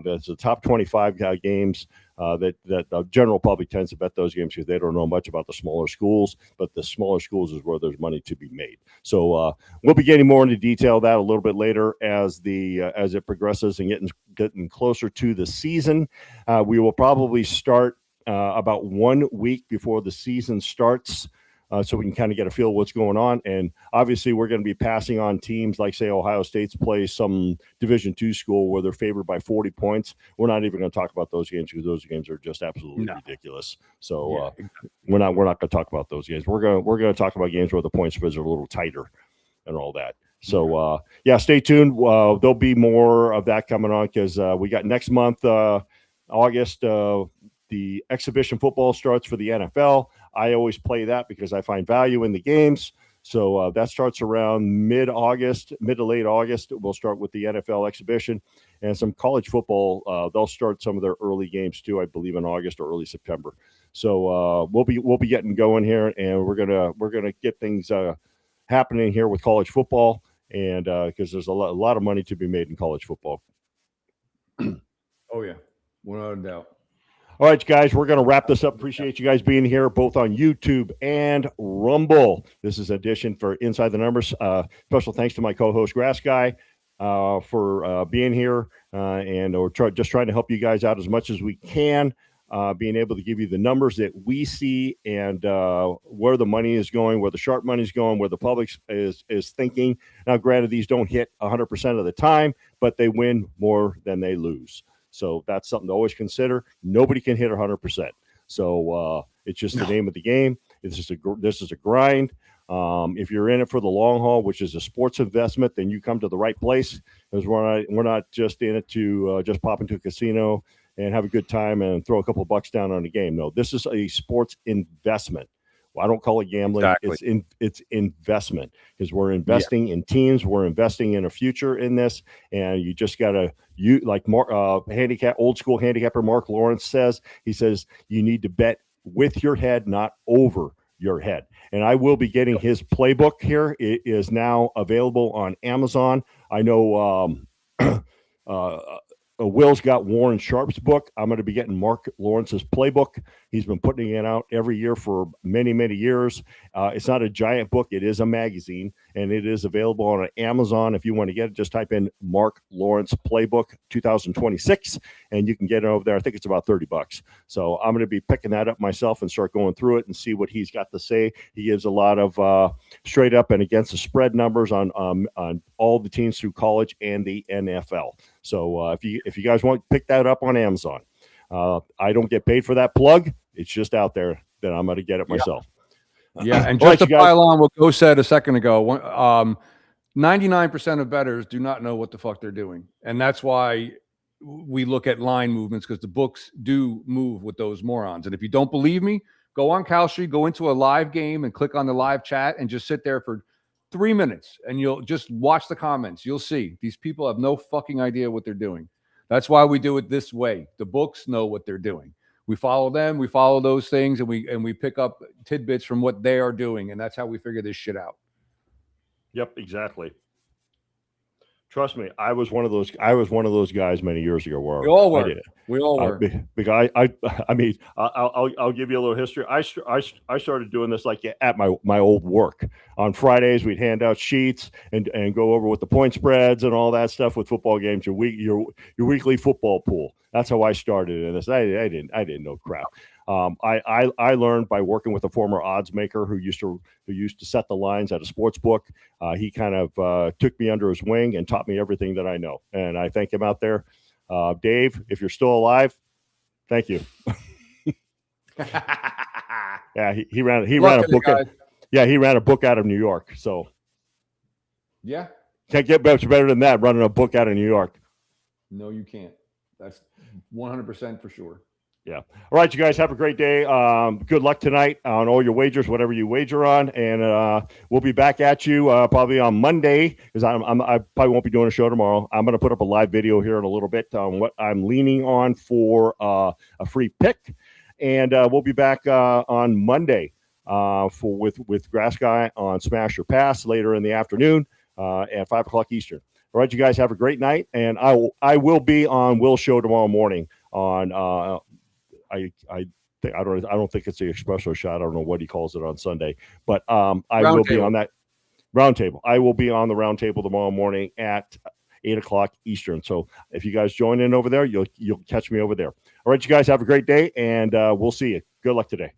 It's the top 25 games that the general public tends to bet those games because they don't know much about the smaller schools, but the smaller schools is where there's money to be made. So we'll be getting more into detail of that a little bit later as it progresses and getting closer to the season. We will probably start about 1 week before the season starts. So we can kind of get a feel of what's going on. And obviously we're going to be passing on teams like, say, Ohio State's play some Division II school where they're favored by 40 points. We're not even going to talk about those games because those games are just absolutely ridiculous. So we're not going to talk about those games. We're going to talk about games where the point spreads are a little tighter and all that. So yeah, stay tuned. There'll be more of that coming on because we got next month, August. The exhibition football starts for the NFL. I always play that because I find value in the games. So that starts around mid-August, mid to late August. We'll start with the NFL exhibition and some college football. They'll start some of their early games too, I believe, in August or early September. So we'll be getting going here, and we're gonna get things happening here with college football, and because there's a lot of money to be made in college football. Oh yeah, without a doubt. All right, guys, we're going to wrap this up. Appreciate you guys being here, both on YouTube and Rumble. This is an edition for Inside the Numbers. Special thanks to my co-host, Grass Guy, for being here, and we're just trying to help you guys out as much as we can, being able to give you the numbers that we see and where the money is going, where the sharp money is going, where the public is thinking. Now, granted, these don't hit 100% of the time, but they win more than they lose. So that's something to always consider. Nobody can hit 100%. So it's just the name of the game. This is a grind. If you're in it for the long haul, which is a sports investment, then you come to the right place, because we're not just in it to just pop into a casino and have a good time and throw a couple of bucks down on a game. No, this is a sports investment. Well, I don't call it gambling. Exactly. It's investment, because we're investing in teams. We're investing in a future in this, and you just got to like old school handicapper Mark Lawrence says. He says you need to bet with your head, not over your head. And I will be getting his playbook here. It is now available on Amazon. I know Will's got Warren Sharp's book. I'm going to be getting Mark Lawrence's playbook. He's been putting it out every year for many, many years. It's not a giant book. It is a magazine, and it is available on Amazon. If you want to get it, just type in Mark Lawrence Playbook 2026, and you can get it over there. I think it's about $30. So I'm going to be picking that up myself and start going through it and see what he's got to say. He gives a lot of straight up and against the spread numbers on all the teams through college and the NFL. So if you guys want to pick that up on Amazon, I don't get paid for that plug. It's just out there that I'm going to get it myself. Yeah, and just to pile on what Go said a second ago, 99% of bettors do not know what the fuck they're doing, and that's why we look at line movements, because the books do move with those morons. And if you don't believe me, go on Kalshi, go into a live game and click on the live chat and just sit there for 3 minutes, and you'll just watch the comments. You'll see these people have no fucking idea what they're doing. That's why we do it this way. The books know what they're doing. We follow them. We follow those things, and we pick up tidbits from what they are doing, and that's how we figure this shit out. Yep, exactly. Trust me, I was one of those guys many years ago. Where we all were. We all were. Because I mean, I'll give you a little history. I started doing this like at my old work. On Fridays, we'd hand out sheets and go over with the point spreads and all that stuff with football games. Your weekly football pool. That's how I started in this. I didn't know crap. I learned by working with a former odds maker who used to set the lines at a sports book. He kind of took me under his wing and taught me everything that I know. And I thank him out there. Dave, if you're still alive, thank you. Yeah, he ran a book. He ran a book out of New York. So yeah, can't get much better than that, running a book out of New York. No, you can't. That's 100% for sure. Yeah. All right, you guys have a great day. Good luck tonight on all your wagers, whatever you wager on, and we'll be back at you probably on Monday, because I probably won't be doing a show tomorrow. I'm going to put up a live video here in a little bit on what I'm leaning on for a free pick, and we'll be back on Monday with Grass Guy on Smash or Pass later in the afternoon at 5:00 Eastern. All right, you guys have a great night, and I will be on Will's show tomorrow morning on. I don't think it's the espresso shot. I don't know what he calls it on Sunday, but I will be on that roundtable. I will be on the roundtable tomorrow morning at 8:00 Eastern. So if you guys join in over there, you'll catch me over there. All right, you guys have a great day, and we'll see you. Good luck today.